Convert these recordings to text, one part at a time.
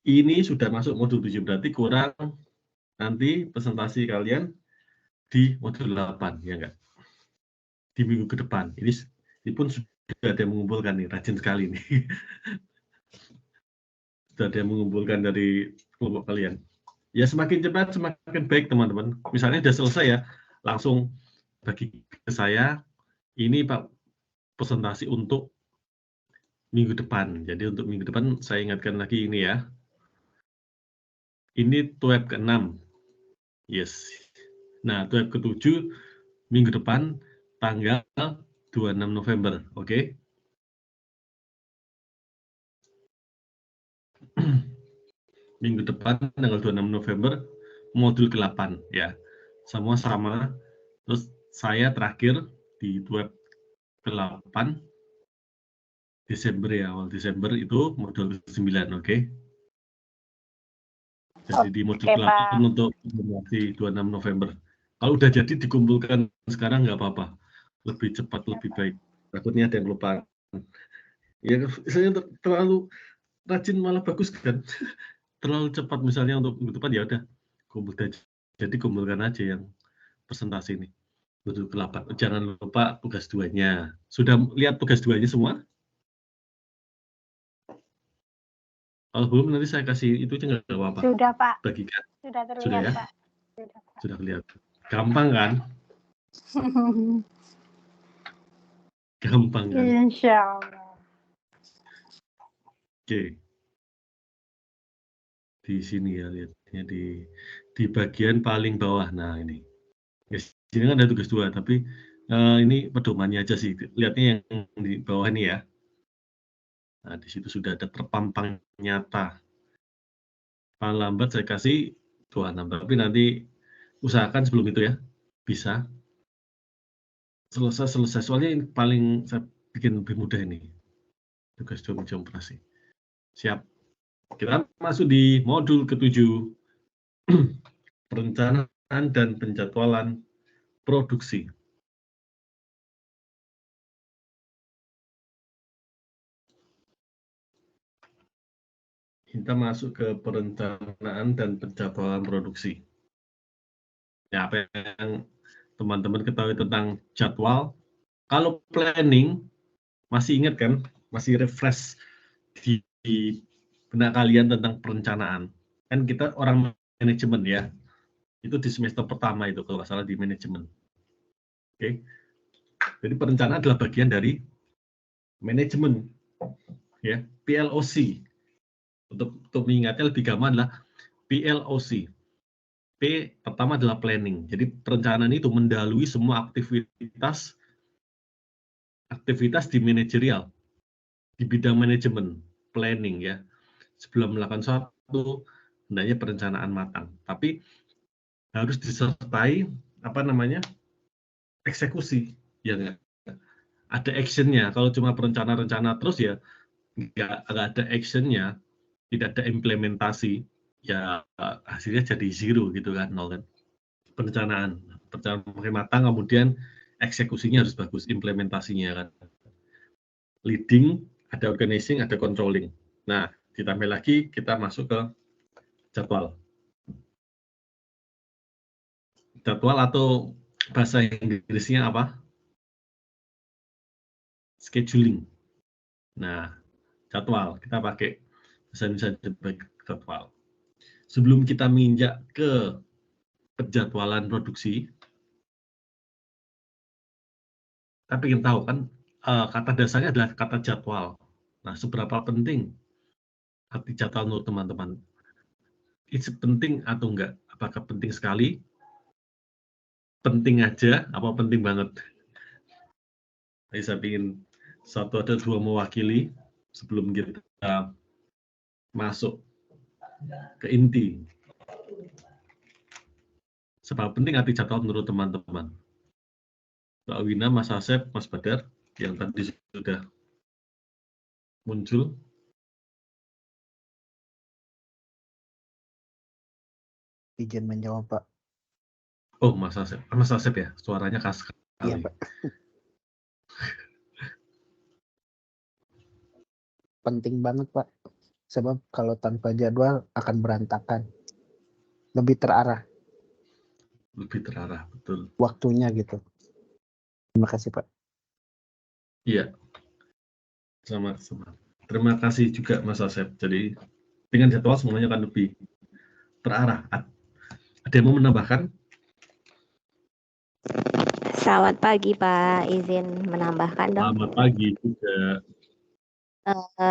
Ini sudah masuk modul 7, berarti kurang nanti presentasi kalian di modul 8, ya enggak? Di minggu ke depan. Ini pun sudah ada yang mengumpulkan nih, rajin sekali nih. Sudah ada yang mengumpulkan dari kelompok kalian. Ya semakin cepat semakin baik teman-teman. Misalnya sudah selesai ya, langsung bagi ke saya, ini Pak presentasi untuk minggu depan. Jadi untuk minggu depan saya ingatkan lagi ini ya. Ini TWEB ke-6. Yes. Nah, TWEB ke-7 minggu depan tanggal 26 November. Oke. Minggu depan tanggal 26 November modul ke-8 ya. Semua sama. Terus saya terakhir di TWEB ke-8 Desember ya, awal Desember itu modul ke-9, oke? Jadi di modul ke-8 untuk informasi 26 November. Kalau udah jadi dikumpulkan sekarang nggak apa-apa. Lebih cepat, lebih baik. Takutnya ada yang lupa. Ya, saya terlalu rajin malah bagus kan. Terlalu cepat misalnya untuk minggu depan ya udah kumpul aja. Jadi kumpulkan aja yang presentasi ini. Modul ke-8. Jangan lupa tugas 2-nya. Sudah lihat tugas 2-nya semua? Kalau belum nanti saya kasih itu nggak apa-apa. Sudah Pak. Bagikan. Sudah terlihat Sudah ya? Pak. Sudah, Pak. Sudah kelihatan. Gampang kan? Gampang kan? Insya Allah. Oke. Di sini ya lihatnya di bagian paling bawah. Nah ini. Ya, sini kan ada tugas 2, tapi ini pedomannya aja sih. Lihatnya yang di bawah ini ya. Nah, di situ sudah ada terpampang nyata. Paling lambat saya kasih 26, tapi nanti usahakan sebelum itu ya. Bisa. Selesai. Soalnya yang paling saya bikin lebih mudah ini. Tugas 2 meja operasi. Siap. Kita masuk di modul ke-7. Perencanaan dan penjadwalan produksi. Kita masuk ke perencanaan dan penjadwalan produksi. Ya, apa yang teman-teman ketahui tentang jadwal? Kalau planning, masih ingat kan? Masih refresh di benak kalian tentang perencanaan. Kan kita orang manajemen ya. Itu di semester pertama itu kalau nggak salah di manajemen. Oke. Jadi perencanaan adalah bagian dari manajemen ya, PLOC. Untuk mengingatnya lebih gampang adalah PLOC. P pertama adalah planning. Jadi perencanaan itu mendahului semua aktivitas di manajerial, di bidang manajemen, planning ya. Sebelum melakukan suatu, hendaknya perencanaan matang. Tapi harus disertai eksekusi. Ya nggak? Ada actionnya. Kalau cuma perencana-rencana terus ya nggak ada actionnya, tidak ada implementasi, ya hasilnya jadi zero gitu kan, nol kan. Perencanaan matang, kemudian eksekusinya harus bagus, implementasinya kan. Leading, ada organizing, ada controlling. Nah, ditambah lagi kita masuk ke jadwal. Jadwal atau bahasa Inggrisnya apa? Scheduling. Nah, jadwal, kita pakai bahasa Indonesia sebagai jadwal. Sebelum kita menginjak ke penjadwalan produksi, kita ingin tahu kan kata dasarnya adalah kata jadwal. Nah, seberapa penting arti jadwal menurut teman-teman? Itu penting atau enggak? Apakah penting sekali? Penting aja? Apa penting banget? Jadi saya ingin satu atau dua mewakili sebelum kita masuk ke inti. Seberapa penting arti jadwal menurut teman-teman? Mbak Wina, Mas Asep, Mas Badar, yang tadi sudah muncul. Izin menjawab, Pak. Oh, Mas Asep ya, suaranya khas sekali. Iya, Pak. Penting banget, Pak. Sebab kalau tanpa jadwal akan berantakan. Lebih terarah Lebih terarah, betul. waktunya gitu. Terima kasih, Pak. Iya, sama-sama. Terima kasih juga Mas Asep. Jadi dengan jadwal semuanya akan lebih terarah. Ada yang mau menambahkan? Selamat pagi Pak, izin menambahkan dong. Selamat pagi juga.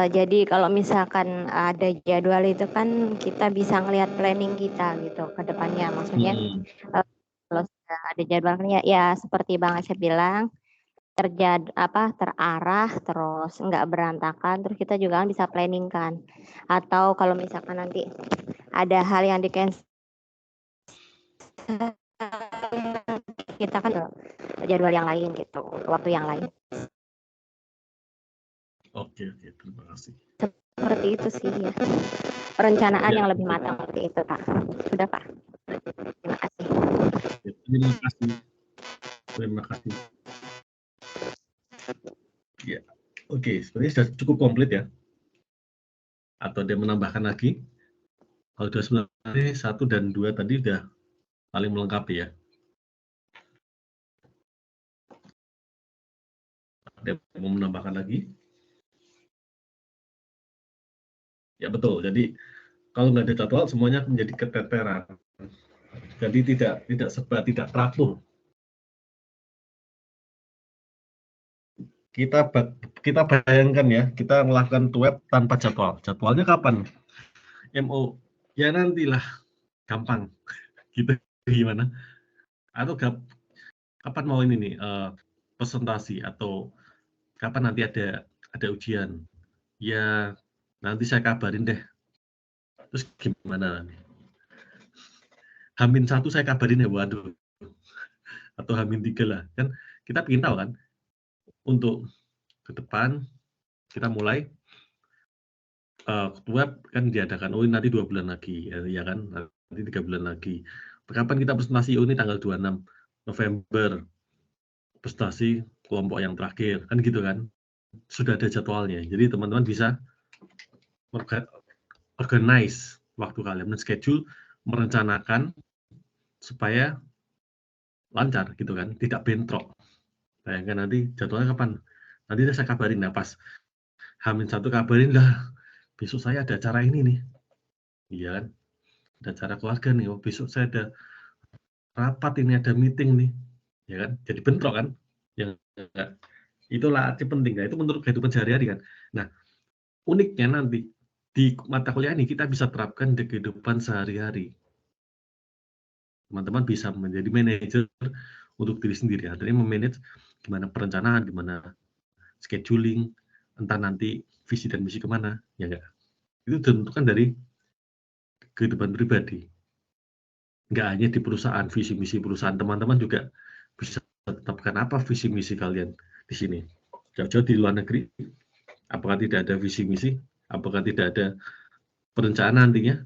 Jadi kalau misalkan ada jadwal itu kan kita bisa ngelihat planning kita gitu ke depannya. Maksudnya kalau sudah ada jadwal ya seperti Bang Asep bilang terarah terus nggak berantakan, terus kita juga kan bisa planning kan. Atau kalau misalkan nanti ada hal yang di cancel, kita kan jadwal yang lain gitu, waktu yang lain. Oke, terima kasih. Seperti itu sih ya. Perencanaan Ya, yang lebih betul. matang seperti itu Pak. Sudah Pak. Terima kasih. Ya, terima kasih. Terima kasih. Ya, oke. Sebenarnya sudah cukup komplit ya. Atau ada yang menambahkan lagi? Kalau sudah sebenarnya 1 dan 2 tadi sudah paling melengkapi ya. Ada yang mau menambahkan lagi? Ya betul. Jadi kalau nggak ada jadwal semuanya menjadi keteteran. Jadi tidak serba, tidak teratur. Kita bayangkan ya, kita melakukan web tanpa jadwal. Jadwalnya kapan? MO. Ya nantilah, gampang. Gitu gimana? Atau kapan mau ini nih presentasi atau kapan nanti ada ujian? Ya nanti saya kabarin deh. Terus gimana nanti? H-1 saya kabarin ya, waduh. Atau H-3 lah. Kan kita ingin tahu kan, untuk ke depan kita mulai web kan diadakan, oh nanti 2 bulan lagi, ya kan, nanti 3 bulan lagi. Kapan kita presentasi? Oh ini tanggal 26 November, presentasi kelompok yang terakhir, kan gitu kan. Sudah ada jadwalnya, jadi teman-teman bisa organize waktu kalian, men-schedule, merencanakan supaya lancar gitu kan, tidak bentrok. Bayangkan nanti jadwalnya kapan? Nanti saya kabarin, nah pas H-1 kabarin lah, besok saya ada acara ini nih. Iya kan? Ada acara keluarga nih, oh besok saya ada rapat ini, ada meeting nih. Ya kan? Jadi bentrok kan? Yang itulah arti penting. Nah, itu menurut kehidupan sehari-hari kan. Nah, uniknya nanti di mata kuliah ini kita bisa terapkan di kehidupan sehari-hari. Teman-teman bisa menjadi manajer untuk diri sendiri. Artinya memanage gimana perencanaan, gimana scheduling, entah nanti visi dan misi kemana, ya enggak? Itu ditentukan dari kehidupan pribadi. Nggak hanya di perusahaan, visi misi perusahaan, teman-teman juga bisa tetapkan apa visi misi kalian di sini. Jauh-jauh di luar negeri, apakah tidak ada visi misi? Apakah tidak ada perencanaan nantinya?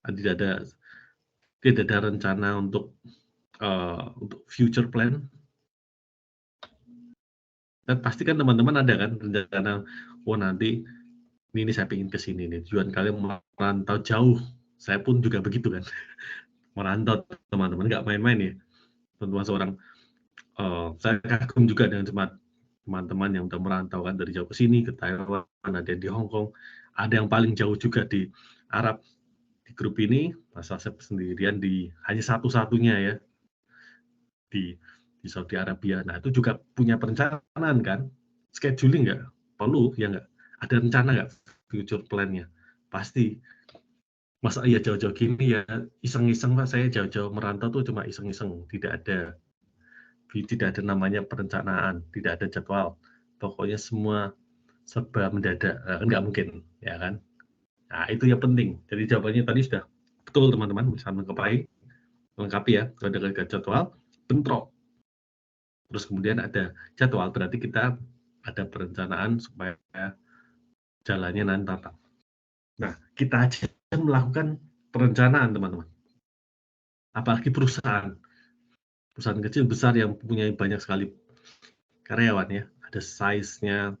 Tidak ada rencana untuk future plan? Dan pastikan teman-teman ada kan rencana, oh nanti ini saya ingin ke sini nih, tujuan kalian merantau jauh. Saya pun juga begitu kan, merantau teman-teman, nggak main-main ya. Teman-teman seorang, saya kagum juga dengan teman-teman yang udah merantau kan dari jauh ke sini, ke Taiwan, ada yang di Hong Kong, ada yang paling jauh juga di Arab. Di grup ini, Mas Asep sendirian hanya satu-satunya ya di Saudi Arabia. Nah itu juga punya perencanaan kan, scheduling nggak? Perlu ya nggak? Ada rencana nggak future plan-nya? Pasti. Masa iya jauh-jauh gini ya iseng-iseng Pak, saya jauh-jauh merantau tuh cuma iseng-iseng, tidak ada namanya perencanaan, tidak ada jadwal, pokoknya semua serba mendadak, kan nggak mungkin, ya kan? Nah itu yang penting. Jadi jawabannya tadi sudah betul teman-teman, bisa melengkapi ya. Kalau ada jadwal, bentrok. Terus kemudian ada jadwal, berarti kita ada perencanaan supaya jalannya nanti. Nah kita aja melakukan perencanaan teman-teman. Apalagi perusahaan kecil besar yang punya banyak sekali karyawan ya, ada size-nya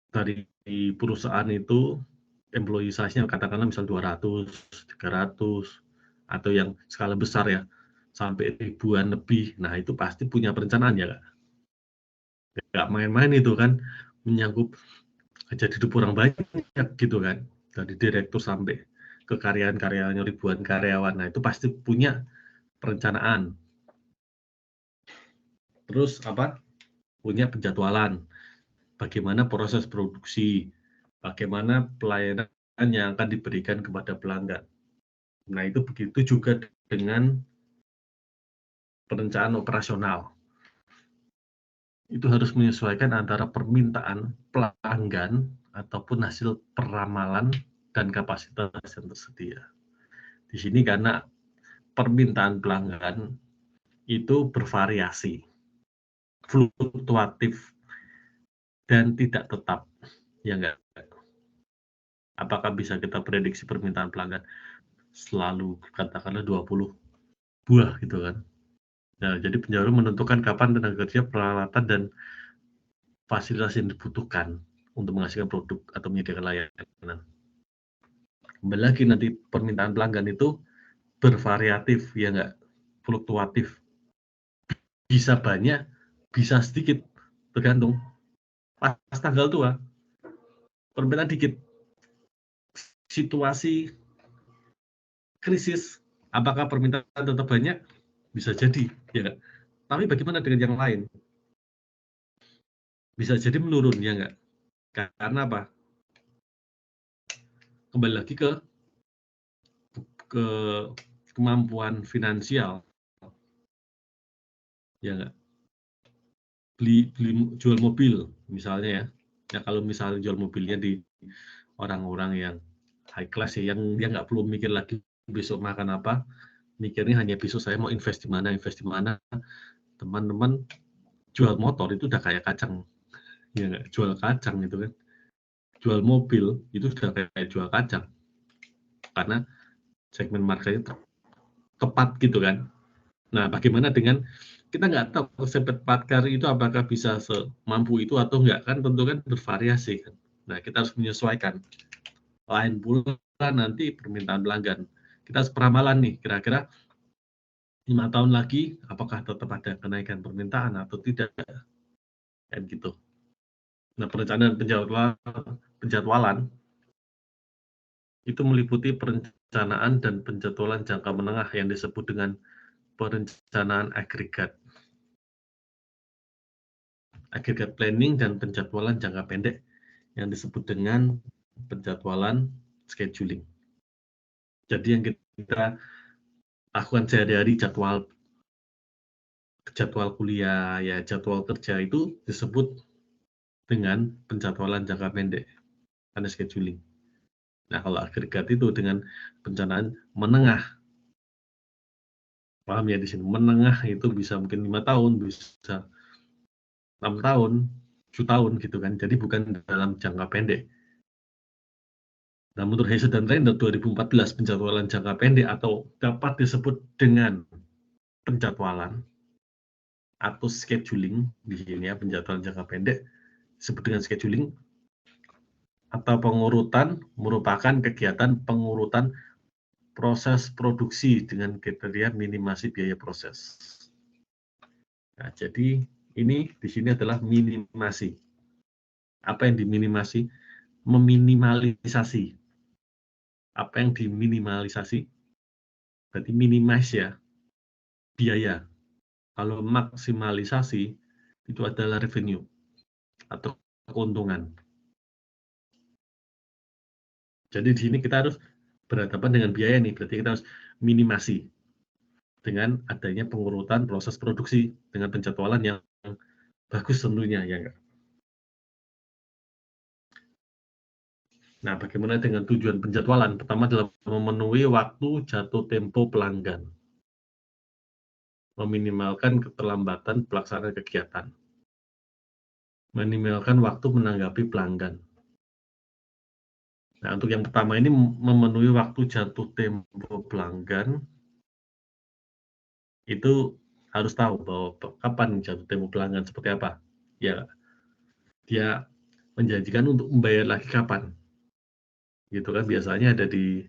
dari perusahaan itu employee size-nya katakanlah misal 200, 300, atau yang skala besar ya, sampai ribuan lebih. Nah, itu pasti punya perencanaan ya, Kak? Nggak main-main itu kan, menyangkut hajat hidup orang banyak gitu kan, dari direktur sampai ke karyawan-karyawannya ribuan karyawan. Nah, itu pasti punya perencanaan. Terus apa? Punya penjadwalan. Bagaimana proses produksi, bagaimana pelayanan yang akan diberikan kepada pelanggan. Nah, itu begitu juga dengan perencanaan operasional. Itu harus menyesuaikan antara permintaan pelanggan ataupun hasil peramalan dan kapasitas yang tersedia. Di sini karena permintaan pelanggan itu bervariasi, fluktuatif, dan tidak tetap. Ya enggak? Apakah bisa kita prediksi permintaan pelanggan selalu katakanlah 20 buah gitu kan? Nah, jadi penjual menentukan kapan tenaga kerja, peralatan, dan fasilitas yang dibutuhkan untuk menghasilkan produk atau menyediakan layanan. Kembali lagi nanti permintaan pelanggan itu bervariatif, ya enggak? Fluktuatif. Bisa banyak, bisa sedikit, tergantung. Pas tanggal tua, permintaan dikit. Situasi krisis, apakah permintaan tetap banyak? Bisa jadi, ya enggak? Tapi bagaimana dengan yang lain? Bisa jadi menurun, ya enggak? Karena apa? Kembali lagi ke kemampuan finansial, ya enggak? Jual mobil misalnya ya. Ya kalau misalnya jual mobilnya di orang-orang yang high class ya, yang dia nggak perlu mikir lagi besok makan apa, mikirnya hanya besok saya mau invest di mana. Teman-teman jual motor itu udah kayak kacang, ya nggak? Jual kacang itu kan. Jual mobil itu sudah kayak jual kacang, karena segmen marketnya tepat gitu kan. Nah, bagaimana dengan kita nggak tahu sepet patkar itu apakah bisa semampu itu atau enggak, kan tentu kan bervariasi kan. Nah, kita harus menyesuaikan. Lain pula nanti permintaan pelanggan. Kita harus peramalan nih, kira-kira 5 tahun lagi apakah tetap ada kenaikan permintaan atau tidak, kan gitu. Nah, perencanaan penjadwalan itu meliputi perencanaan dan penjadwalan jangka menengah yang disebut dengan perencanaan agregat planning, dan penjadwalan jangka pendek yang disebut dengan penjadwalan scheduling. Jadi yang kita lakukan sehari-hari, jadwal kuliah, ya jadwal kerja itu disebut dengan penjadwalan jangka pendek, karena scheduling. Nah, kalau agregat itu dengan perencanaan menengah. Paham ya di sini? Menengah itu bisa mungkin 5 tahun, bisa 6 tahun, 7 tahun gitu kan. Jadi bukan dalam jangka pendek. Nah, menurut Hesse dan Reiner 2014, penjadwalan jangka pendek atau dapat disebut dengan penjadwalan atau scheduling, di sini ya, penjadwalan jangka pendek disebut dengan scheduling atau pengurutan, merupakan kegiatan pengurutan proses produksi dengan kriteria minimasi biaya proses. Nah, jadi ini di sini adalah minimasi. Apa yang diminimasi? Meminimalisasi. Apa yang diminimalisasi? Berarti minimize ya, biaya. Kalau maksimalisasi itu adalah revenue atau keuntungan. Jadi di sini kita harus berhadapan dengan biaya nih, berarti kita harus minimasi dengan adanya pengurutan proses produksi dengan penjadwalan yang bagus tentunya, ya enggak? Nah, bagaimana dengan tujuan penjadwalan? Pertama adalah memenuhi waktu jatuh tempo pelanggan, meminimalkan keterlambatan pelaksanaan kegiatan, meminimalkan waktu menanggapi pelanggan. Nah, untuk yang pertama ini memenuhi waktu jatuh tempo pelanggan, itu harus tahu bahwa kapan jatuh tempo pelanggan seperti apa. Ya, dia menjanjikan untuk membayar lagi kapan. Gitu kan biasanya ada di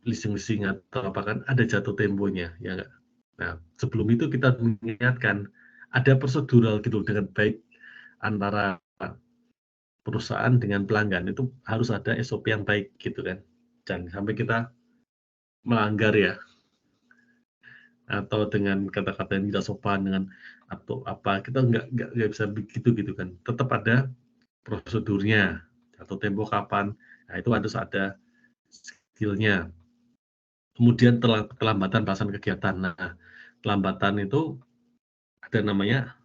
leasing-leasing atau apa kan ada jatuh temponya, ya nggak? Nah, sebelum itu kita mengingatkan ada prosedural gitu dengan baik antara perusahaan dengan pelanggan itu harus ada SOP yang baik gitu kan. Jangan sampai kita melanggar ya, atau dengan kata-kata yang tidak sopan dengan atau apa kita nggak bisa begitu gitu kan. Tetap ada prosedurnya atau tempo kapan. Nah itu harus ada skillnya. Kemudian kelambatan pelaksanaan kegiatan. Nah kelambatan itu ada namanya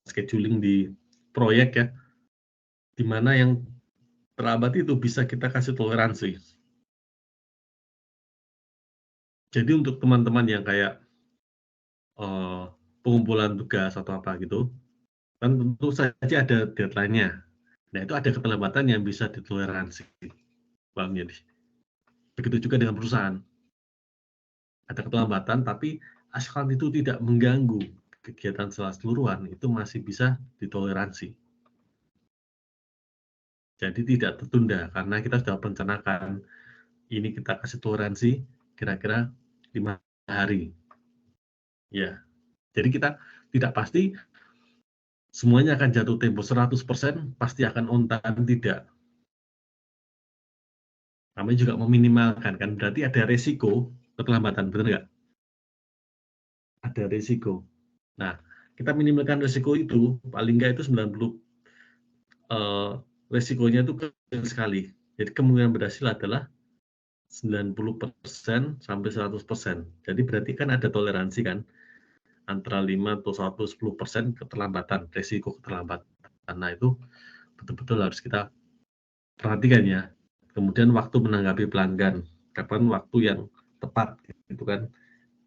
scheduling di proyek ya, di mana yang terlambat itu bisa kita kasih toleransi. Jadi untuk teman-teman yang kayak pengumpulan tugas atau apa gitu, kan tentu saja ada deadline-nya. Nah itu ada keterlambatan yang bisa ditoleransi. Paham ya? Begitu juga dengan perusahaan. Ada keterlambatan, tapi asalkan itu tidak mengganggu kegiatan secara keseluruhan, itu masih bisa ditoleransi. Jadi tidak tertunda, karena kita sudah merencanakan, ini kita kasih toleransi kira-kira 5 hari. Ya, jadi kita tidak pasti semuanya akan jatuh tempo 100%, pasti akan on time, tidak. Namanya juga meminimalkan, kan berarti ada resiko keterlambatan, benar nggak? Ada resiko. Nah, kita minimalkan resiko itu, paling nggak itu 90, resikonya itu kecil sekali. Jadi kemungkinan berhasil adalah 90% sampai 100%. Jadi berarti kan ada toleransi kan, antara 5 atau 1, 10% keterlambatan, resiko keterlambatan. Nah itu betul-betul harus kita perhatikan ya. Kemudian waktu menanggapi pelanggan, kapan waktu yang tepat, gitu kan?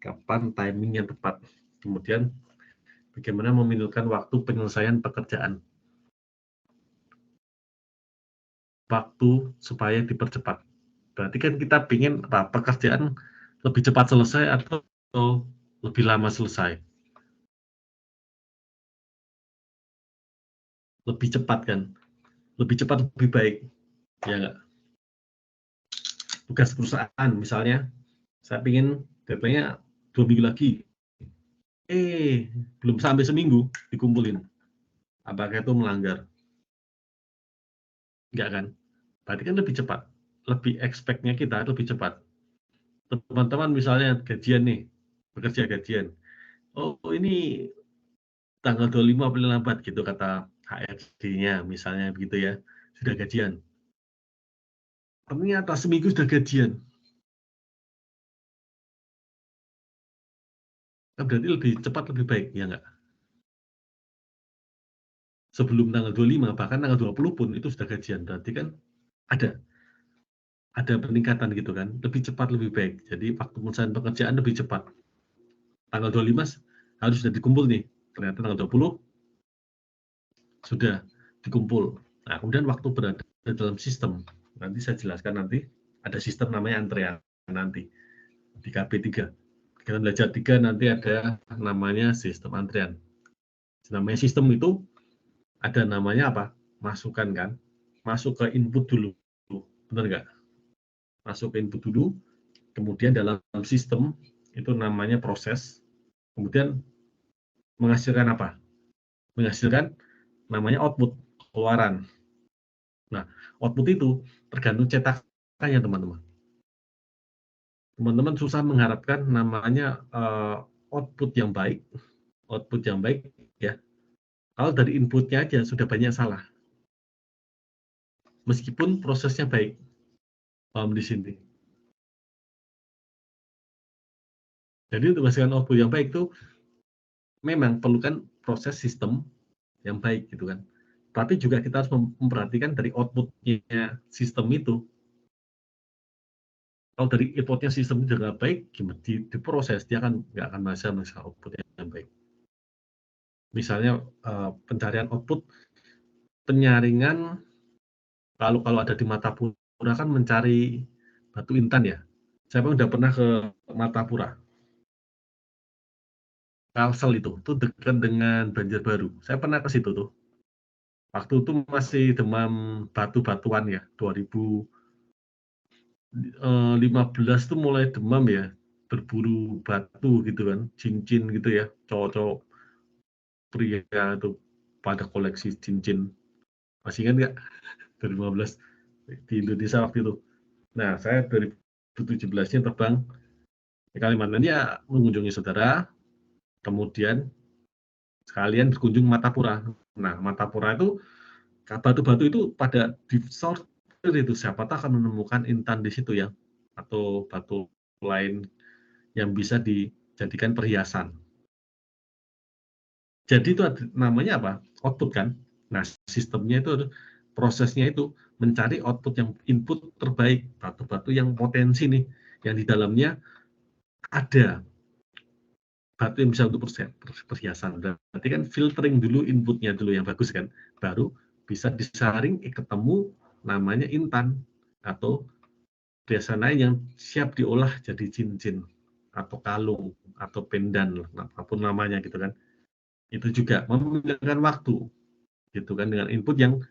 Kapan timing yang tepat. Kemudian bagaimana meminimalisir waktu penyelesaian pekerjaan. Waktu supaya dipercepat. Berarti kan kita ingin pekerjaan lebih cepat selesai atau lebih lama selesai. Lebih cepat kan? Lebih cepat lebih baik. Ya nggak? Tugas perusahaan misalnya, saya ingin deadline-nya 2 minggu lagi. Belum sampai seminggu dikumpulin. Apakah itu melanggar? Enggak kan? Berarti kan lebih cepat. Lebih expect-nya kita lebih cepat. Teman-teman misalnya gajian nih, bekerja gajian. Oh ini tanggal 25 paling lambat gitu kata HRD-nya misalnya begitu ya. Sudah gajian. Ternyata seminggu sudah gajian. Nah, berarti lebih cepat lebih baik, ya enggak? Sebelum tanggal 25, bahkan tanggal 20 pun itu sudah gajian. Berarti kan ada peningkatan gitu kan, lebih cepat lebih baik. Jadi waktu penyelesaian pekerjaan lebih cepat. Tanggal 25 harus sudah dikumpul nih. Ternyata tanggal 20 sudah dikumpul. Nah, kemudian waktu berada dalam sistem. Nanti saya jelaskan nanti. Ada sistem namanya antrean nanti di KP3. Kita belajar 3 nanti ada namanya sistem antrean. Namanya sistem itu ada namanya apa? Masukan kan? Masuk ke input dulu. Benar nggak? Masuk ke input dulu. Kemudian dalam sistem itu namanya proses. Kemudian menghasilkan apa? Menghasilkan namanya output, keluaran. Nah, output itu tergantung cetakannya, teman-teman. Teman-teman susah mengharapkan namanya output yang baik ya. Kalau dari inputnya aja sudah banyak salah. Meskipun prosesnya baik. Paham di sini. Jadi untuk menghasilkan output yang baik itu memang perlukan proses sistem yang baik gitu kan. Tapi juga kita harus memperhatikan dari outputnya sistem itu. Kalau dari inputnya sistem itu nggak baik, gimana diproses dia nggak akan bisa menghasilkan output yang baik. Misalnya pencarian output, penyaringan kalau ada di Martapura kan mencari batu intan ya. Saya udah pernah ke Martapura. Kalsel itu tuh dekat dengan Banjarbaru. Saya pernah ke situ tuh. Waktu itu masih demam batu-batuan ya, 2015 tuh mulai demam ya, berburu batu gitu kan, cincin gitu ya, cowok-cowok pria itu pada koleksi cincin. Masih ingat nggak? 2015 di Indonesia waktu itu. Nah, saya 2017-nya terbang ke Kalimantan ya, mengunjungi saudara, kemudian sekalian berkunjung Matapura. Nah, Matapura itu batu-batu itu pada disortir itu, siapa tahu akan menemukan intan di situ ya, atau batu lain yang bisa dijadikan perhiasan. Jadi itu namanya apa? Output kan. Nah, sistemnya itu, prosesnya itu mencari output yang input terbaik, batu-batu yang potensi nih, yang di dalamnya ada batu yang bisa untuk perhiasan. Berarti kan filtering dulu inputnya dulu yang bagus kan, baru bisa disaring ketemu namanya intan atau perhiasan lain yang siap diolah jadi cincin atau kalung atau pendan, apapun namanya gitu kan. Itu juga membutuhkan waktu gitu kan, dengan input yang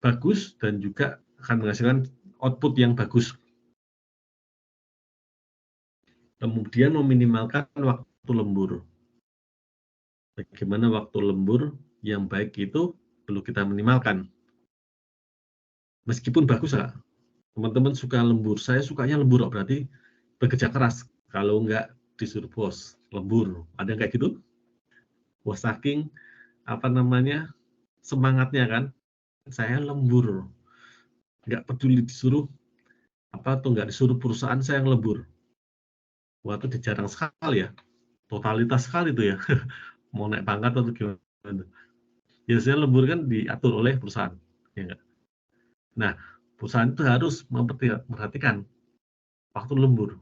bagus dan juga akan menghasilkan output yang bagus. Kemudian meminimalkan waktu lembur. Bagaimana waktu lembur yang baik itu perlu kita minimalkan. Meskipun bagus lah, teman-teman suka lembur, saya sukanya lembur berarti bekerja keras. Kalau enggak disuruh bos lembur, ada kayak gitu? Bos saking apa namanya semangatnya kan, saya lembur, nggak peduli disuruh apa atau nggak disuruh perusahaan, saya yang lembur. Wah, itu jarang sekali ya, totalitas sekali itu ya. Mau naik pangkat atau gimana. Biasanya lembur kan diatur oleh perusahaan. Ya enggak? Nah, perusahaan itu harus memperhatikan waktu lembur.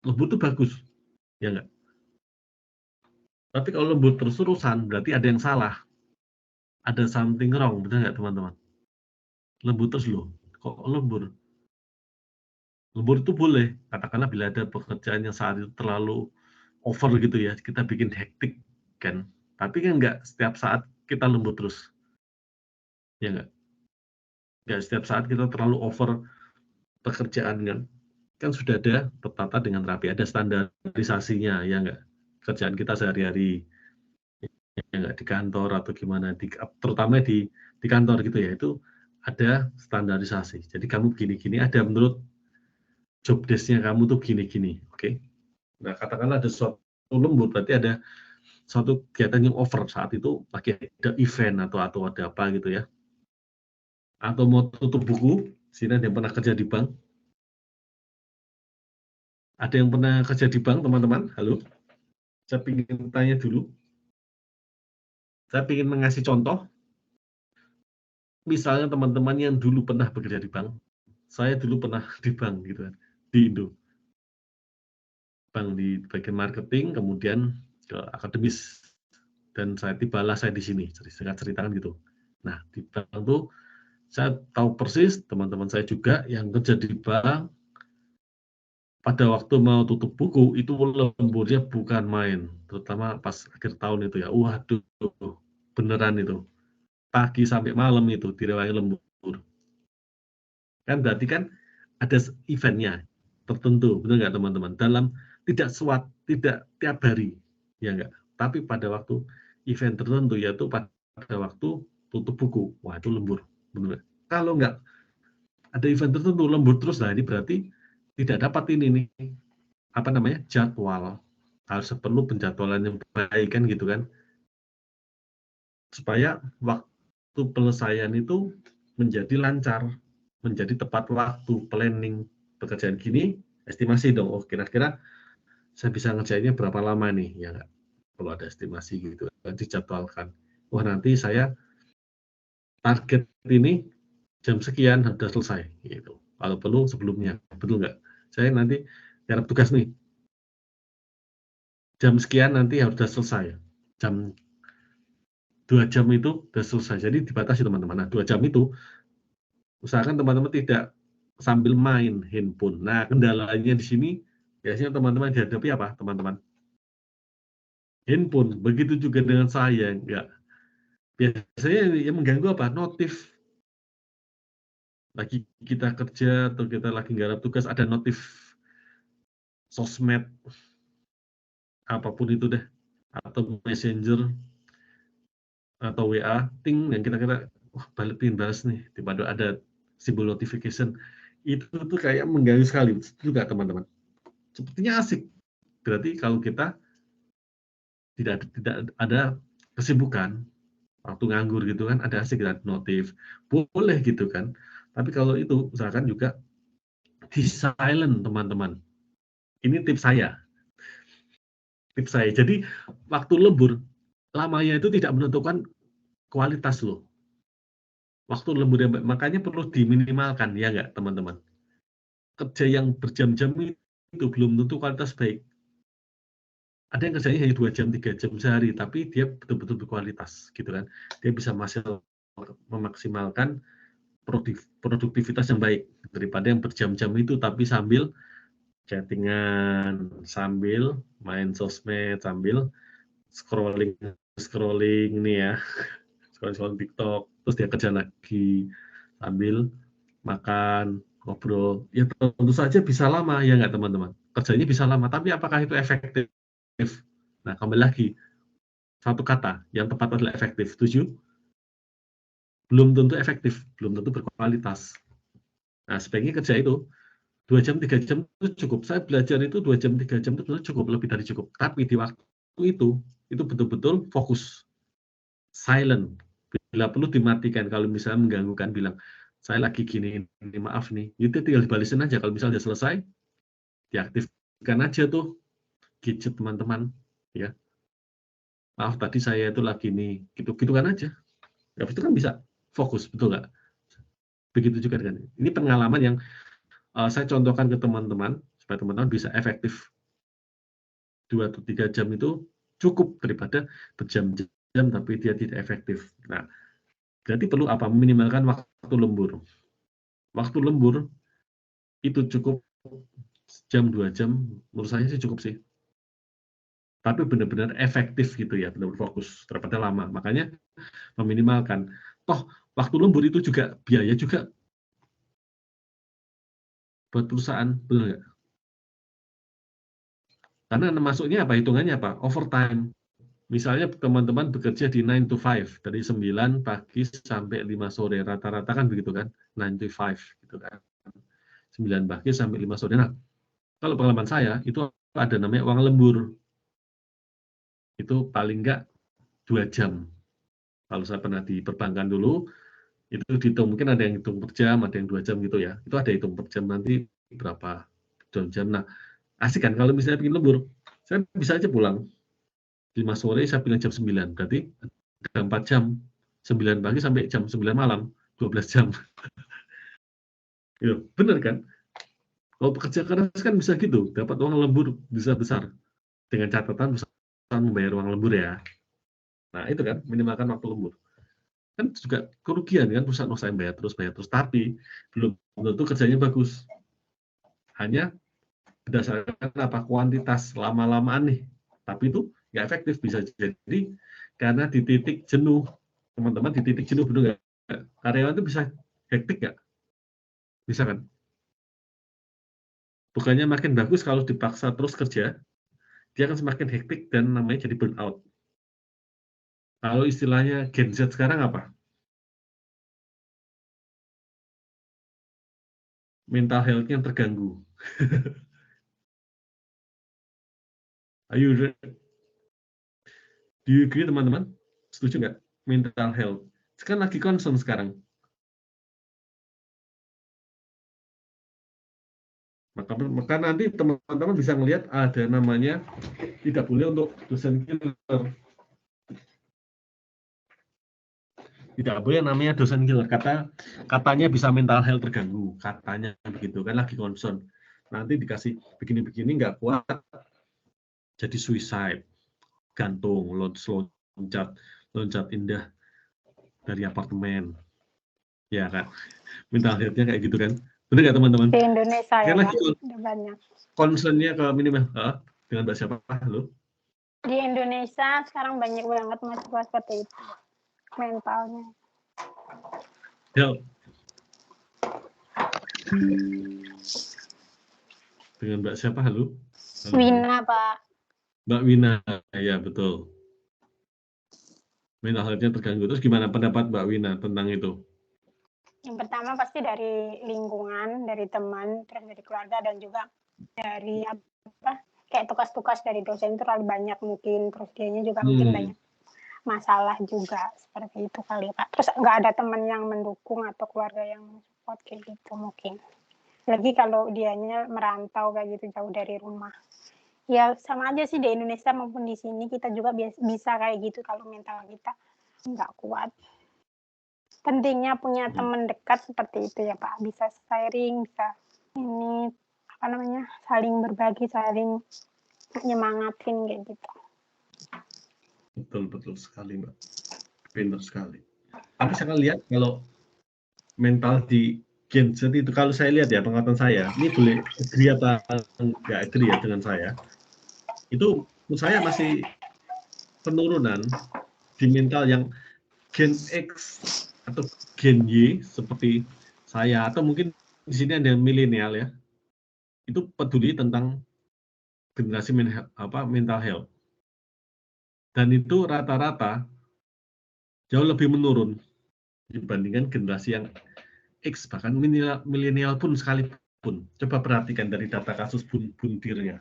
Lembur itu bagus. Ya enggak? Tapi kalau lembur terus-terusan, berarti ada yang salah. Ada something wrong, benar nggak teman-teman? Lembur terus loh. Kok lembur? Lembur itu boleh. Katakanlah bila ada pekerjaan yang saat itu terlalu over gitu ya, kita bikin hektik kan. Tapi kan nggak setiap saat kita lembur terus. Ya nggak? Nggak setiap saat kita terlalu over pekerjaan kan sudah ada tertata dengan rapi, ada standarisasinya ya nggak, kerjaan kita sehari-hari ya nggak, di kantor atau gimana, terutama di kantor gitu ya, itu ada standarisasi. Jadi kamu gini-gini, ada menurut job desk-nya kamu tuh gini-gini, oke? Nah, katakanlah ada suatu lembur, berarti ada suatu kegiatan yang over saat itu, lagi ada event atau ada apa gitu ya, atau mau tutup buku. Sini ada yang pernah kerja di bank? Ada yang pernah kerja di bank, teman-teman? Halo? Saya ingin tanya dulu. Saya ingin mengasih contoh. Misalnya teman-teman yang dulu pernah bekerja di bank. Saya dulu pernah di bank gitu kan, di Indo. Bank di bagian marketing, kemudian ke akademis. Dan tibalah saya di sini, singkat ceritakan gitu. Nah, di bank itu saya tahu persis, teman-teman saya juga yang kerja di bank, pada waktu mau tutup buku, itu lemburnya bukan main. Terutama pas akhir tahun itu ya, waduh, beneran itu. Pagi sampai malam itu direwangi lembur. Kan berarti kan ada eventnya tertentu, benar nggak teman-teman? Dalam tidak tiap hari, ya nggak. Tapi pada waktu event tertentu, yaitu pada waktu tutup buku, wah itu lembur, benar. Kalau nggak ada event tertentu lembur terus, nah ini berarti tidak dapat ini nih, apa namanya, jadwal. Harus perlu penjadwalan yang baik kan gitu kan, supaya waktu penyelesaian itu menjadi lancar, menjadi tepat waktu. Planning pekerjaan gini, estimasi dong, oh kira-kira saya bisa ngerjainnya berapa lama nih, ya nggak? Perlu ada estimasi gitu, dijadwalkan. Wah nanti saya target ini jam sekian sudah selesai, gitu. Kalau perlu sebelumnya, betul nggak? Saya nanti garap tugas nih, jam sekian nanti harus sudah selesai. Jam 2 jam itu sudah selesai. Jadi dibatasi teman-teman. Nah, 2 jam itu usahakan teman-teman tidak sambil main handphone. Nah, kendalanya di sini biasanya teman-teman dihadapi apa, teman-teman? Handphone. Begitu juga dengan saya, enggak. Biasanya yang mengganggu apa? Notif. Lagi kita kerja atau kita lagi nggarap tugas ada notif sosmed, apapun itu deh, atau messenger atau WA, ting yang kita kira, wah pengen balas nih, tiba-tiba ada simbol notification. Itu tuh kayak mengganggu sekali juga teman-teman. Sepertinya asik. Berarti kalau kita tidak ada kesibukan, waktu nganggur gitu kan, ada asik ada notif, boleh gitu kan. Tapi kalau itu usahakan juga di silent teman-teman. Ini tips saya. Jadi waktu lembur lamanya itu tidak menentukan kualitas loh. Waktu lembur makanya perlu diminimalkan ya nggak teman-teman. Kerja yang berjam-jam itu belum tentu kualitas baik. Ada yang kerjanya hanya 2 jam, 3 jam sehari, tapi dia betul-betul berkualitas gitu kan. Dia bisa memaksimalkan produktivitas yang baik daripada yang berjam-jam itu tapi sambil chattingan, sambil main sosmed, sambil scrolling ini ya, scrolling TikTok, terus dia kerja lagi sambil makan, ngobrol. Ya tentu saja bisa lama ya nggak teman-teman? Kerjanya bisa lama, tapi apakah itu efektif? Nah kembali lagi, satu kata yang tepat adalah efektif. Setuju? Belum tentu efektif, belum tentu berkualitas. Nah sebaiknya kerja itu 2 jam, 3 jam itu cukup. Saya belajar itu 2 jam, 3 jam itu sebenarnya cukup, lebih dari cukup. Tapi di waktu itu betul-betul fokus, silent. Bila perlu dimatikan, kalau misalnya mengganggukan, bilang, saya lagi gini, ini maaf nih. Itu tinggal dibalisin aja. Kalau misalnya sudah selesai, diaktifkan aja tuh gadget teman-teman. Ya, maaf tadi saya itu lagi nih, gitu kan aja. Habis itu kan bisa fokus, betul nggak? Begitu juga dengan ini. Ini pengalaman yang saya contohkan ke teman-teman, supaya teman-teman bisa efektif 2 atau 3 jam itu cukup daripada berjam-jam tapi dia tidak efektif. Nah, berarti perlu apa? Meminimalkan waktu lembur. Waktu lembur itu cukup jam 2 jam, menurut saya sih cukup sih. Tapi benar-benar efektif gitu ya, benar-benar fokus daripada lama. Makanya meminimalkan. Toh waktu lembur itu juga biaya juga buat perusahaan, benar nggak? Karena masuknya apa? Hitungannya apa? Overtime. Misalnya teman-teman bekerja di 9 to 5, dari 9 pagi sampai 5 sore. Rata-rata kan begitu kan, 9 to 5 gitu kan. 9 pagi sampai 5 sore. Nah, kalau pengalaman saya, itu ada namanya uang lembur. Itu paling nggak 2 jam. Kalau saya pernah di perbankan dulu, itu dihitung, mungkin ada yang hitung per jam, ada yang 2 jam gitu ya. Itu ada hitung per jam nanti berapa jam. Nah, asik kan kalau misalnya bikin lembur, saya bisa aja pulang 5 sore, saya bilang jam 9, berarti ada 4 jam, 9 pagi sampai jam 9 malam, 12 jam. Ya, benar kan? Kalau pekerja keras kan bisa gitu, dapat uang lembur bisa besar. Dengan catatan perusahaan membayar uang lembur ya. Nah, itu kan, minimalkan waktu lembur. Kan juga kerugian kan, perusahaan usaha bayar terus. Tapi belum tentu kerjanya bagus. Hanya berdasarkan apa kuantitas lama-lamaan nih. Tapi itu nggak efektif, bisa jadi karena di titik jenuh. Teman-teman di titik jenuh, benar nggak? Karyawan itu bisa hektik nggak? Bisa kan? Bukannya makin bagus kalau dipaksa terus kerja, dia akan semakin hektik dan namanya jadi burnout. Kalau istilahnya Gen Z sekarang apa? Mental health-nya terganggu. Ayo, do you agree teman-teman? Setuju nggak? Mental health. Sekarang lagi concern sekarang. Maka nanti teman-teman bisa melihat ada namanya tidak boleh untuk dosen killer. Tidak boleh namanya dosen killer. Katanya bisa mental health terganggu. Katanya begitu kan lagi concern. Nanti dikasih begini-begini nggak kuat, jadi suicide, gantung, loncat indah dari apartemen. Ya kan? Mental health-nya kayak gitu kan. Benar nggak teman-teman? Di Indonesia ya, Kan Pak, lagi udah banyak. concern-nya ke minimal. Dengan Mbak siapa? Halo? Di Indonesia sekarang banyak banget mahasiswa seperti itu. mentalnya. Health. Dengan Mbak siapa? Halo? Halo. Wina, Pak. Mbak Wina, ya betul. Mental health-nya terganggu. Terus gimana pendapat Mbak Wina tentang itu? Yang pertama pasti dari lingkungan, dari teman, terus dari keluarga, dan juga dari kayak tugas-tugas dari dosen itu terlalu banyak mungkin, terus dianya juga mungkin banyak masalah juga, seperti itu kali Pak. Terus nggak ada teman yang mendukung atau keluarga yang support kayak gitu mungkin. Lagi kalau dianya merantau kayak gitu jauh dari rumah. Ya sama aja sih di Indonesia maupun di sini kita juga bisa kayak gitu kalau mental kita nggak kuat. Pentingnya punya teman dekat seperti itu ya Pak, bisa sharing, bisa ini saling berbagi, saling nyemangatin kayak gitu. Betul sekali Mbak, pintar sekali. Tapi saya lihat kalau mental di Gen Z itu, kalau saya lihat ya pengetahuan saya, ini boleh agree atau nggak agree ya dengan saya, itu menurut saya masih penurunan di mental yang Gen X atau Gen Y seperti saya, atau mungkin di sini ada milenial ya, itu peduli tentang generasi mental health, dan itu rata-rata jauh lebih menurun dibandingkan generasi yang X, bahkan milenial pun sekalipun. Coba perhatikan dari data kasus buntirnya.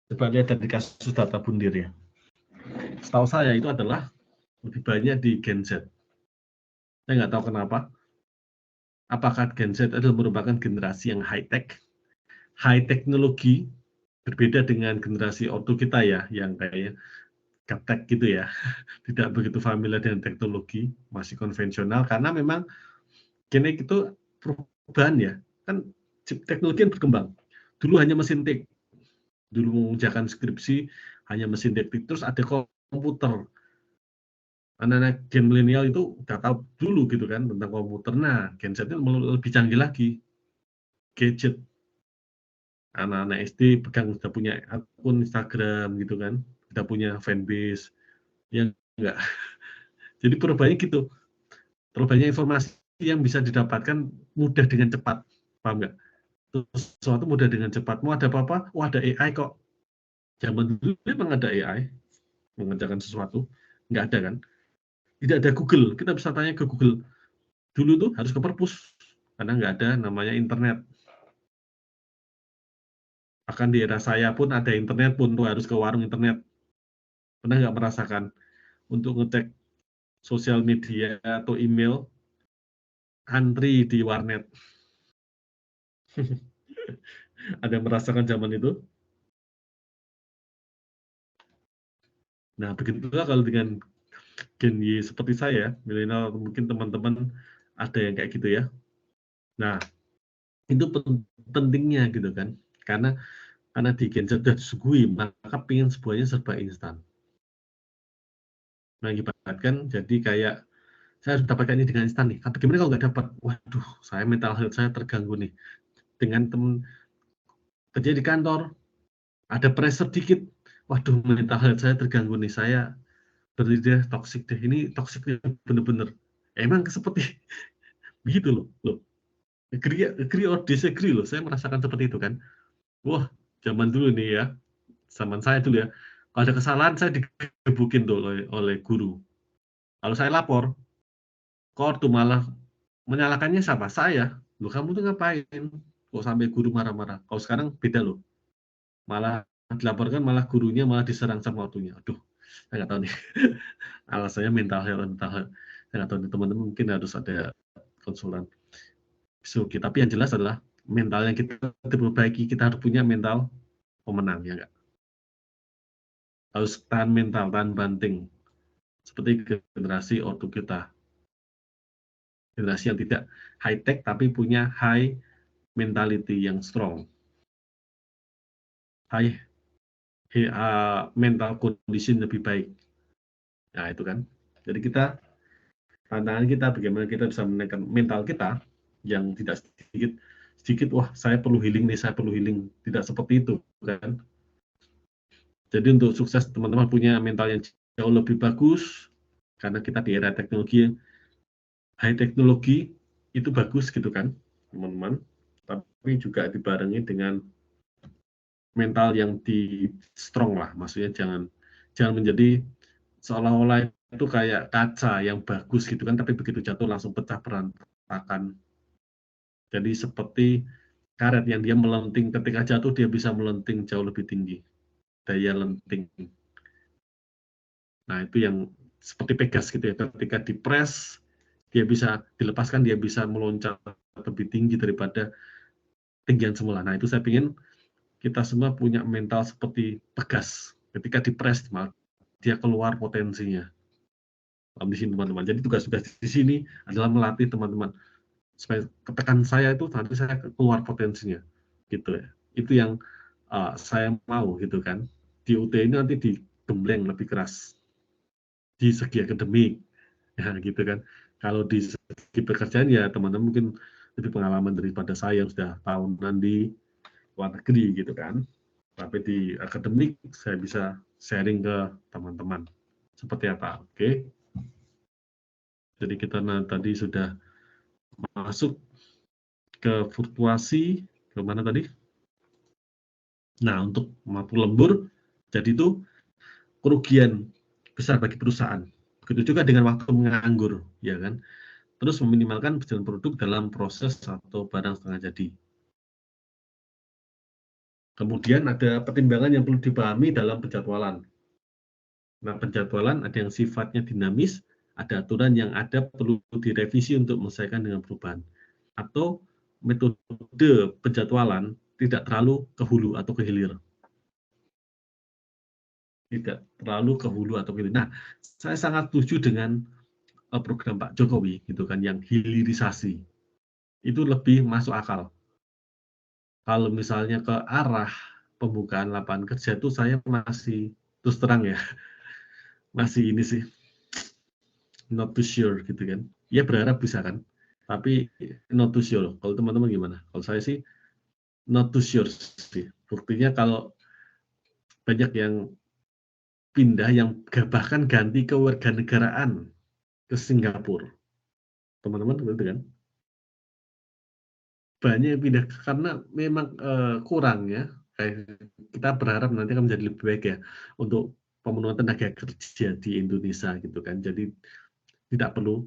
Coba lihat dari kasus data buntirnya. Setahu saya itu adalah lebih banyak di Gen Z. Saya nggak tahu kenapa. Apakah Gen Z adalah merupakan generasi yang high-tech, high teknologi, berbeda dengan generasi ortu kita ya, yang kayak gaptek gitu ya, tidak begitu familiar dengan teknologi, masih konvensional, karena memang Gen X itu perubahan ya, kan teknologi yang berkembang. Dulu hanya mesin tik, dulu mengerjakan skripsi hanya mesin tik, terus ada komputer. Anak-anak Gen milenial itu udah tahu dulu gitu kan tentang komputer. Nah, Gen Z itu lebih canggih lagi, gadget. Anak-anak SD pegang sudah punya akun Instagram gitu kan, sudah punya fanbase, yang enggak. Jadi perubahannya gitu, terlalu banyak informasi yang bisa didapatkan mudah dengan cepat, paham nggak? Terus sesuatu mudah dengan cepat, mau ada apa-apa, wah ada AI kok. Zaman dulu memang ada AI mengerjakan sesuatu, nggak ada kan? Tidak ada Google, kita bisa tanya ke Google. Dulu tuh harus ke perpus, karena nggak ada namanya internet. Bahkan di era saya pun ada internet pun tuh harus ke warung internet. Pernah nggak merasakan untuk ngecek sosial media atau email, antri di warnet? Ada yang merasakan zaman itu? Nah, begitulah kalau dengan Gen Y seperti saya, milenial, mungkin teman-teman ada yang kayak gitu ya. Nah, itu pentingnya gitu kan. Karena di Gen Z sudah disuguhi, maka pengen semuanya serba instan. Mengakibatkan jadi kayak saya harus dapatkan ini dengan instan nih. Tapi gimana kalau nggak dapat? Waduh, saya mental health saya terganggu nih. Dengan teman kerja di kantor, ada pressure dikit. Waduh, mental health saya terganggu nih. Saya berarti dia toxic deh. Ini toxic bener-bener. Emang seperti begitu loh. Agree or disagree loh. Saya merasakan seperti itu kan. Wah, zaman dulu nih ya. Zaman saya dulu ya. Kalau ada kesalahan saya digebukin tuh oleh guru. Kalau saya lapor, kok tuh malah menyalahkannya siapa? Saya. Loh, kamu tuh ngapain? Kok sampai guru marah-marah? Kalau sekarang beda loh. Malah dilaporkan, malah gurunya malah diserang sama ortunya. Aduh, saya nggak tahu nih. Alasannya mental health. Saya nggak tahu nih, teman-teman mungkin harus ada konsulan psikologi. Tapi yang jelas adalah mental yang kita diperbaiki, kita harus punya mental pemenang, ya nggak? Harus tahan mental, tahan banting. Seperti generasi ortu kita. Generasi yang tidak high-tech, tapi punya high mentality yang strong. High mental condition lebih baik. Nah, itu kan. Jadi tantangan kita bagaimana kita bisa menaikkan mental kita yang tidak sedikit, wah saya perlu healing nih, saya perlu healing. Tidak seperti itu kan. Jadi untuk sukses teman-teman punya mental yang jauh lebih bagus, karena kita di era teknologi, high teknologi itu bagus gitu kan, teman-teman. Tapi juga dibarengi dengan mental yang di strong lah, maksudnya jangan menjadi seolah-olah itu kayak kaca yang bagus gitu kan, tapi begitu jatuh langsung pecah berantakan. Jadi seperti karet yang dia melenting, ketika jatuh dia bisa melenting jauh lebih tinggi, daya lenting. Nah itu yang seperti Pegas gitu ya, ketika dipres dia bisa dilepaskan, dia bisa meloncat lebih tinggi daripada tinggian semula. Nah itu saya ingin kita semua punya mental seperti Pegas, ketika dipres dia keluar potensinya. Di sini teman-teman. Jadi tugas-tugas di sini adalah melatih teman-teman supaya ketekan saya itu nanti saya keluar potensinya, gitu ya. Itu yang saya mau gitu kan. Di UT ini nanti digembleng lebih keras di segi akademik, ya gitu kan. Kalau di segi pekerjaan ya teman-teman mungkin lebih pengalaman daripada saya yang sudah tahunan di luar negeri gitu kan. Tapi di akademik saya bisa sharing ke teman-teman. Seperti apa? Oke. Jadi kita tadi sudah masuk ke fluktuasi, ke mana tadi? Nah, untuk mampu lembur, jadi itu kerugian besar bagi perusahaan. Begitu juga dengan waktu menganggur, ya kan? Terus meminimalkan berjalan produk dalam proses atau barang setengah jadi. Kemudian ada pertimbangan yang perlu dipahami dalam penjadwalan. Nah, penjadwalan ada yang sifatnya dinamis, ada aturan yang ada perlu direvisi untuk menyesuaikan dengan perubahan. Atau metode penjadwalan tidak terlalu ke hulu atau ke hilir. Tidak terlalu ke hulu atau ke hilir. Nah, saya sangat setuju dengan program Pak Jokowi, gitu kan, yang hilirisasi. Itu lebih masuk akal. Kalau misalnya ke arah pembukaan lapangan kerja itu saya masih terus terang ya, masih ini sih, not too sure gitu kan. Ya berharap bisa kan, tapi not too sure. Kalau teman-teman gimana? Kalau saya sih not too sure sih. Buktinya kalau banyak yang pindah, yang bahkan ganti kewarganegaraan ke Singapura. Teman-teman gitu kan? Banyak yang pindah karena memang kurang ya. Kita berharap nanti akan menjadi lebih baik ya untuk pemenuhan tenaga kerja di Indonesia gitu kan. Jadi tidak perlu.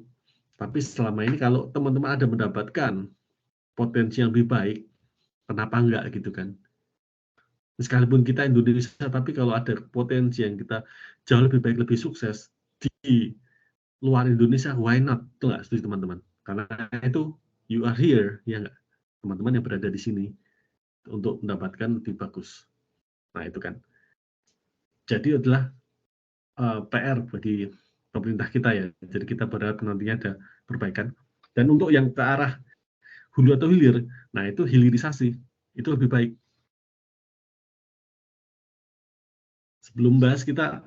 Tapi selama ini kalau teman-teman ada mendapatkan potensi yang lebih baik, kenapa enggak gitu kan? Sekalipun kita Indonesia, tapi kalau ada potensi yang kita jauh lebih baik, lebih sukses di luar Indonesia, why not? Itu enggak setuju teman-teman? Karena itu you are here, ya enggak? Teman-teman yang berada di sini untuk mendapatkan lebih bagus. Nah itu kan. Jadi adalah PR bagi pemerintah kita ya. Jadi kita berharap nantinya ada perbaikan. Dan untuk yang ke arah hulu atau hilir, nah itu hilirisasi, itu lebih baik. Sebelum bahas kita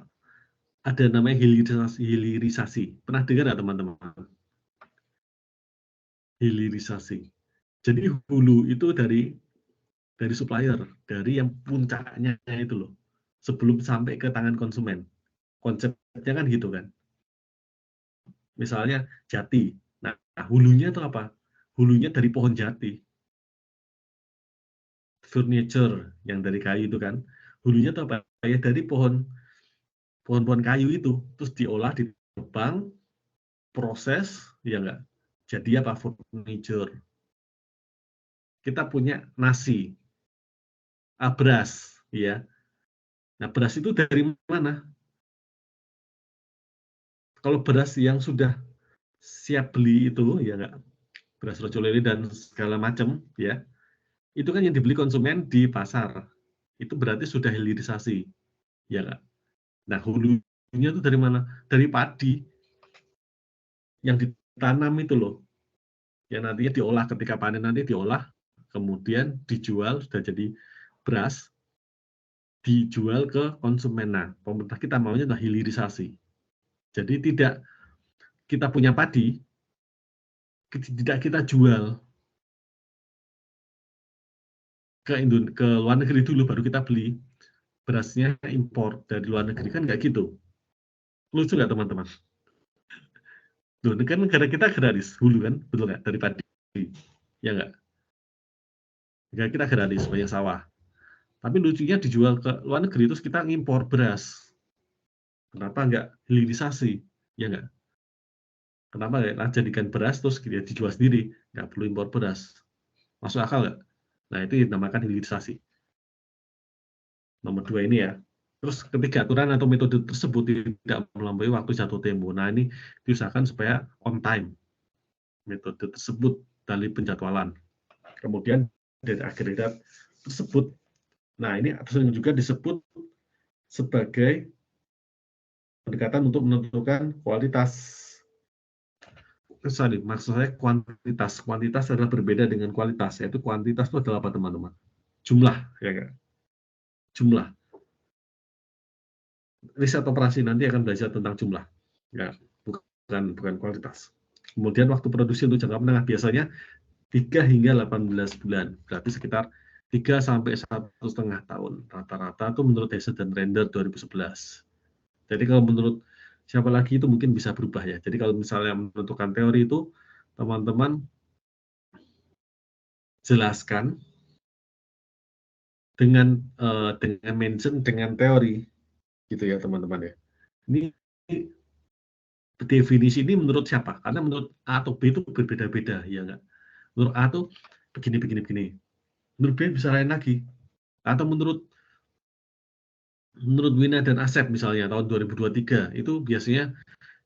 ada namanya hilirisasi. Pernah dengar nggak teman-teman? Hilirisasi. Jadi hulu itu dari supplier, dari yang puncaknya itu loh, sebelum sampai ke tangan konsumen. Konsepnya kan gitu kan. Misalnya jati. Nah, hulunya itu apa? Hulunya dari pohon jati. Furniture yang dari kayu itu kan. Hulunya itu apa? Ya dari pohon-pohon kayu itu, terus diolah, ditebang, proses, ya enggak? Jadi apa? Furniture. Kita punya nasi, beras, ya. Nah, beras itu dari mana? Kalau beras yang sudah siap beli itu, ya enggak? Beras rocolele dan segala macam, ya. Itu kan yang dibeli konsumen di pasar. Itu berarti sudah hilirisasi, ya enggak? Nah, hulunya itu dari mana? Dari padi yang ditanam itu loh. Yang nantinya diolah, ketika panen nanti diolah, kemudian dijual, sudah jadi beras, dijual ke konsumen. Nah, pemerintah kita maunya adalah hilirisasi. Jadi tidak kita punya padi, tidak kita jual ke luar negeri dulu, baru kita beli. berasnya impor dari luar negeri, kan nggak gitu. Lucu nggak teman-teman? Loh, ini kan negara kita agraris hulu kan, betul nggak? Dari padi, ya nggak? Negara kita agraris, banyak sawah. Tapi lucunya dijual ke luar negeri, terus kita ngimpor beras. Kenapa nggak hilirisasi? Ya nggak? Kenapa nggak jadikan beras, terus kita dijual sendiri? Nggak perlu impor beras. Masuk akal nggak? Nah, itu dinamakan hilirisasi. Nomor 2 ini ya. Terus ketiga, aturan atau metode tersebut tidak melampaui waktu jatuh tempo. Nah, ini diusahakan supaya on time. Metode tersebut dari penjadwalan. Kemudian dari agregat tersebut. Nah, ini sering juga disebut sebagai pendekatan untuk menentukan kualitas. Sorry, maksud saya kuantitas. Kuantitas adalah berbeda dengan kualitas. Yaitu kuantitas itu adalah apa, teman-teman? Jumlah, ya kan? Jumlah. Riset operasi nanti akan belajar tentang jumlah, ya, bukan kualitas. Kemudian waktu produksi untuk jangka menengah biasanya 3 hingga 18 bulan, berarti sekitar 3 sampai 1,5 tahun. Rata-rata itu menurut Hesse dan Render 2011. Jadi kalau menurut siapa lagi itu mungkin bisa berubah ya. Jadi kalau misalnya menentukan teori itu, teman-teman jelaskan dengan mention dengan teori, gitu ya teman-teman ya. Ini definisi ini menurut siapa? Karena menurut A atau B itu berbeda-beda, ya nggak? Menurut A itu begini. Menurut B bisa lain lagi. Atau menurut Wina dan Asep misalnya tahun 2023 itu biasanya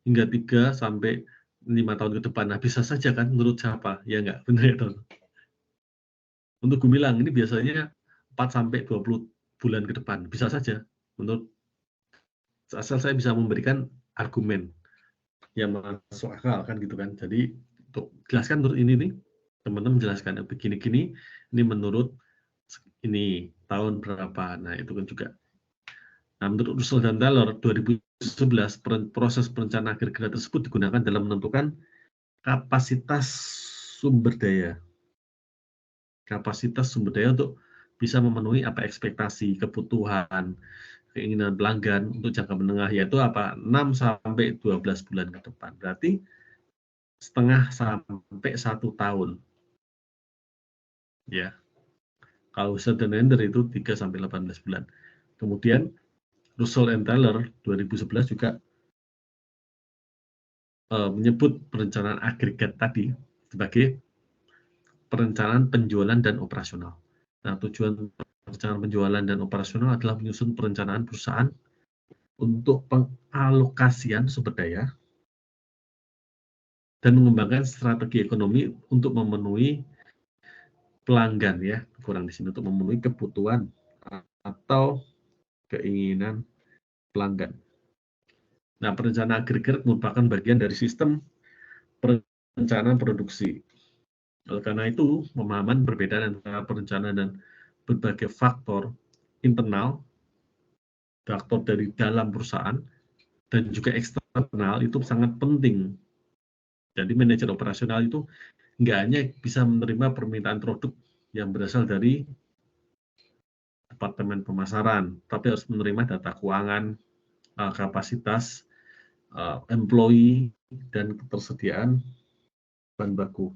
hingga 3 sampai 5 tahun ke depan. Nah, bisa saja kan menurut siapa? Ya nggak? Benar ya, Ton? Untuk Gumilang ini biasanya 4 sampai 20 bulan ke depan. Bisa saja. Menurut asal saya bisa memberikan argumen yang masuk akal kan gitu kan. Jadi untuk jelaskan menurut ini nih, teman-teman menjelaskan begini-gini, ini menurut ini tahun berapa. Nah, itu kan juga. Nah, menurut Russell dan Taylor 2011 proses perencanaan agregat tersebut digunakan dalam menentukan kapasitas sumber daya. Kapasitas sumber daya untuk bisa memenuhi apa ekspektasi, kebutuhan, keinginan pelanggan untuk jangka menengah, yaitu apa 6 sampai 12 bulan ke depan. Berarti setengah sampai 1 tahun. Ya. Kalau Russell dan Render itu 3 sampai 18 bulan. Kemudian Russell and Taylor 2011 juga menyebut perencanaan agregat tadi sebagai perencanaan penjualan dan operasional. Nah, tujuan perencanaan penjualan dan operasional adalah menyusun perencanaan perusahaan untuk pengalokasian sumber daya dan mengembangkan strategi ekonomi untuk memenuhi pelanggan, ya, kurang di sini, untuk memenuhi kebutuhan atau keinginan pelanggan. Nah, perencanaan agregat merupakan bagian dari sistem perencanaan produksi. Oleh karena itu, pemahaman perbedaan antara perencanaan dan berbagai faktor internal, faktor dari dalam perusahaan, dan juga eksternal itu sangat penting. Jadi manajer operasional itu nggak hanya bisa menerima permintaan produk yang berasal dari departemen pemasaran, tapi harus menerima data keuangan, kapasitas, employee, dan ketersediaan bahan baku.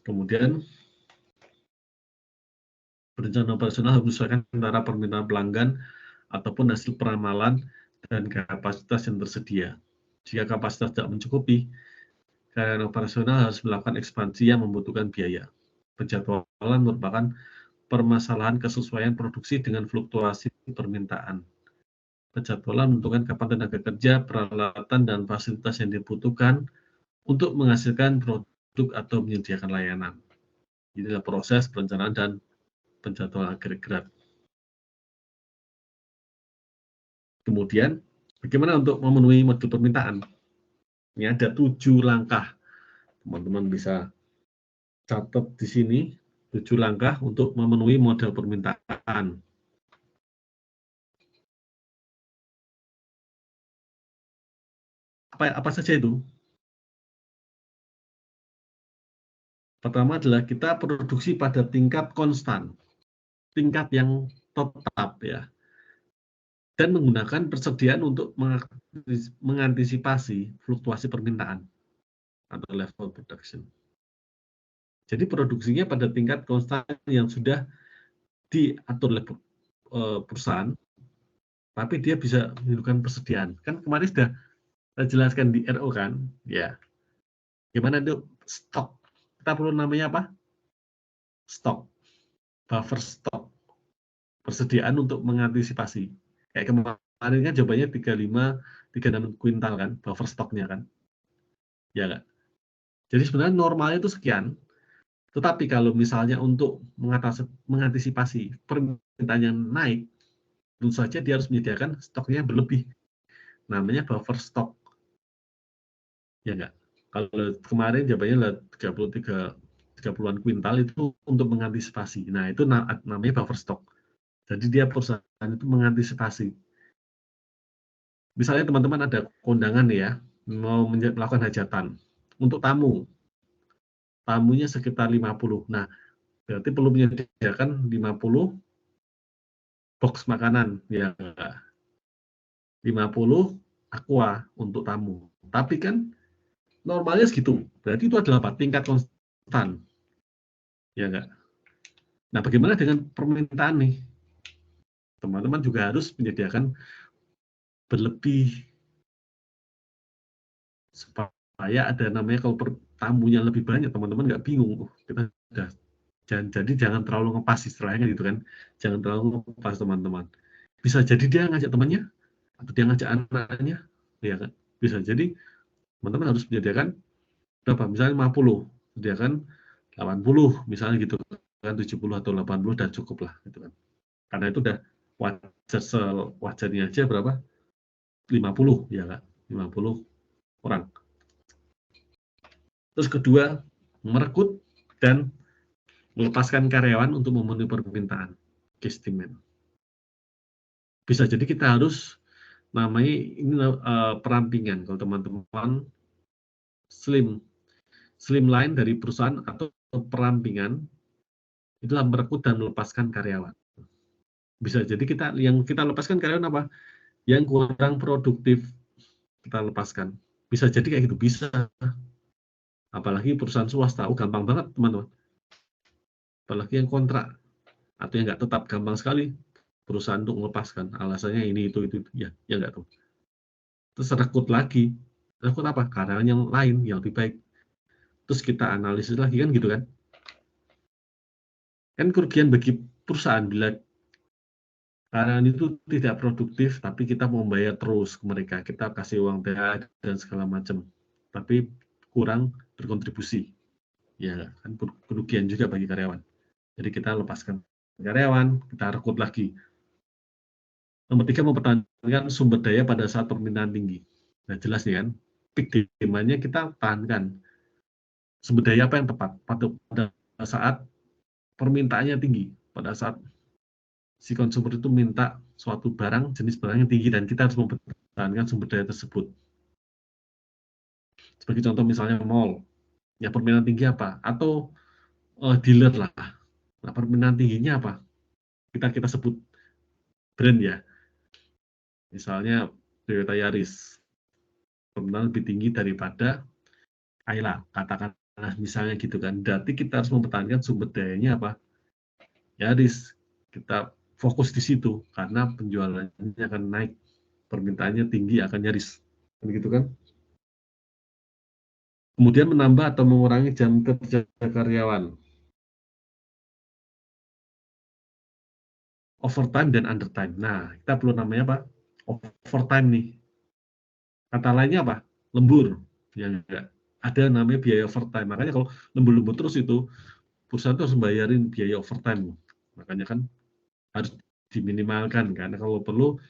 Kemudian perencanaan operasional harus menyesuaikan antara permintaan pelanggan ataupun hasil peramalan dan kapasitas yang tersedia. Jika kapasitas tidak mencukupi, karyawan operasional harus melakukan ekspansi yang membutuhkan biaya. Penjadwalan merupakan permasalahan kesesuaian produksi dengan fluktuasi permintaan. Penjadwalan menentukan kapan tenaga kerja, peralatan, dan fasilitas yang dibutuhkan untuk menghasilkan produk atau menyediakan layanan. Inilah proses perencanaan dan penjadwalan agregat. Kemudian, bagaimana untuk memenuhi model permintaan? Ini ada 7 langkah. Teman-teman bisa catat di sini 7 langkah untuk memenuhi model permintaan. Apa saja itu? Pertama adalah kita produksi pada tingkat konstan, tingkat yang tetap ya, dan menggunakan persediaan untuk mengantisipasi fluktuasi permintaan atau level production. Jadi produksinya pada tingkat konstan yang sudah diatur oleh perusahaan, tapi dia bisa menunjukkan persediaan. Kan kemarin sudah saya jelaskan di RO kan, ya. Gimana itu stok? Kita perlu namanya apa? Stok, buffer stok, persediaan untuk mengantisipasi. Kayak kemarin kan jawabannya 35-36 kuintal kan, buffer stoknya kan, ya nggak? Jadi sebenarnya normalnya itu sekian, tetapi kalau misalnya untuk mengantisipasi permintaan yang naik, tentu saja dia harus menyediakan stoknya berlebih. Namanya buffer stok, ya nggak? Kalau kemarin jawabannya 30-an kuintal itu untuk mengantisipasi. Nah, itu namanya buffer stock. Jadi dia perusahaan itu mengantisipasi. Misalnya teman-teman ada kondangan ya, mau melakukan hajatan untuk tamu. Tamunya sekitar 50. Nah, berarti perlu menyediakan 50 box makanan ya. 50 aqua untuk tamu. Tapi kan normalnya segitu. Berarti itu adalah apa? Tingkat konstan. Ya enggak? Nah, bagaimana dengan permintaan nih? Teman-teman juga harus menyediakan berlebih supaya ada namanya kalau tamunya lebih banyak, teman-teman nggak bingung. Kita udah jadi jangan terlalu ngepas istilahnya gitu kan. Jangan terlalu ngepas teman-teman. Bisa jadi dia ngajak temannya atau dia ngajak anaknya, ya kan? Bisa jadi teman-teman harus menyediakan berapa? Misalnya 50, sediakan 80 misalnya gitu kan, 70 atau 80 udah cukup lah gitu kan. Karena itu udah wajarnya aja berapa? 50 ya kan, 50 orang. Terus kedua, merekrut dan melepaskan karyawan untuk memenuhi permintaan, case demand. Bisa jadi kita harus namanya ini perampingan kalau teman-teman slimline dari perusahaan atau perampingan itulah merekrut dan melepaskan karyawan. Bisa jadi yang kita lepaskan karyawan apa? Yang kurang produktif kita lepaskan. Bisa jadi kayak gitu, bisa. Apalagi perusahaan swasta, gampang banget teman-teman. Apalagi yang kontrak atau yang nggak tetap, gampang sekali perusahaan untuk melepaskan. Alasannya ini itu ya nggak tuh. Terus rekrut lagi, rekrut apa? Karyawan yang lain yang lebih baik. Terus kita analisis lagi kan gitu kan? Kan kerugian bagi perusahaan bila karyawan itu tidak produktif, tapi kita mau bayar terus ke mereka, kita kasih uang THR dan segala macam, tapi kurang berkontribusi, ya kan kerugian juga bagi karyawan. Jadi kita lepaskan karyawan, kita rekrut lagi. Nomor 3, mempertahankan sumber daya pada saat permintaan tinggi. Nah jelas nih kan, peak demand-nya kita tahankan. Sumber daya apa yang tepat pada saat permintaannya tinggi, pada saat si konsumer itu minta suatu barang, jenis barang yang tinggi, dan kita harus mempertahankan sumber daya tersebut. Sebagai contoh misalnya mall, ya permintaan tinggi apa? Atau dealer lah. Nah, permintaan tingginya apa? Kita sebut brand ya. Misalnya Toyota Yaris. Permintaan lebih tinggi daripada Ayla, katakanlah misalnya gitu kan. Berarti kita harus mempertahankan sumber dayanya apa? Yaris. Kita fokus di situ karena penjualannya akan naik, permintaannya tinggi, akan nyaris, begitu kan? Kemudian menambah atau mengurangi jam kerja karyawan, overtime dan undertime. Nah, kita perlu namanya apa? Overtime nih. Kata lainnya apa? Lembur. Ya enggak. Ada namanya biaya overtime. Makanya kalau lembur-lembur terus itu perusahaan itu harus bayarin biaya overtime. Makanya kan harus diminimalkan, karena kalau perlu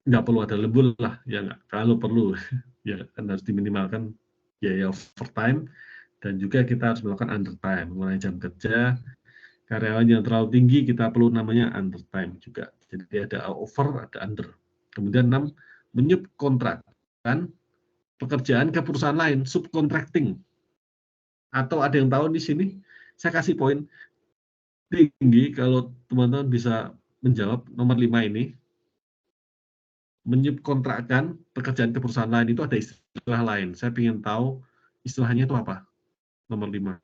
nggak perlu ada lembur lah, ya nggak. Kalau perlu ya kan harus diminimalkan biaya overtime, dan juga kita harus melakukan undertime, mengurangi jam kerja karyawan yang terlalu tinggi, kita perlu namanya undertime juga. Jadi ada over, ada under. Kemudian 6, menyubkontrakkan pekerjaan ke perusahaan lain, subcontracting. Atau ada yang tahu di sini? Saya kasih poin tinggi kalau teman-teman bisa menjawab nomor 5 ini. Menyubkontrakkan pekerjaan ke perusahaan lain itu ada istilah lain. Saya ingin tahu istilahnya itu apa? Nomor 5.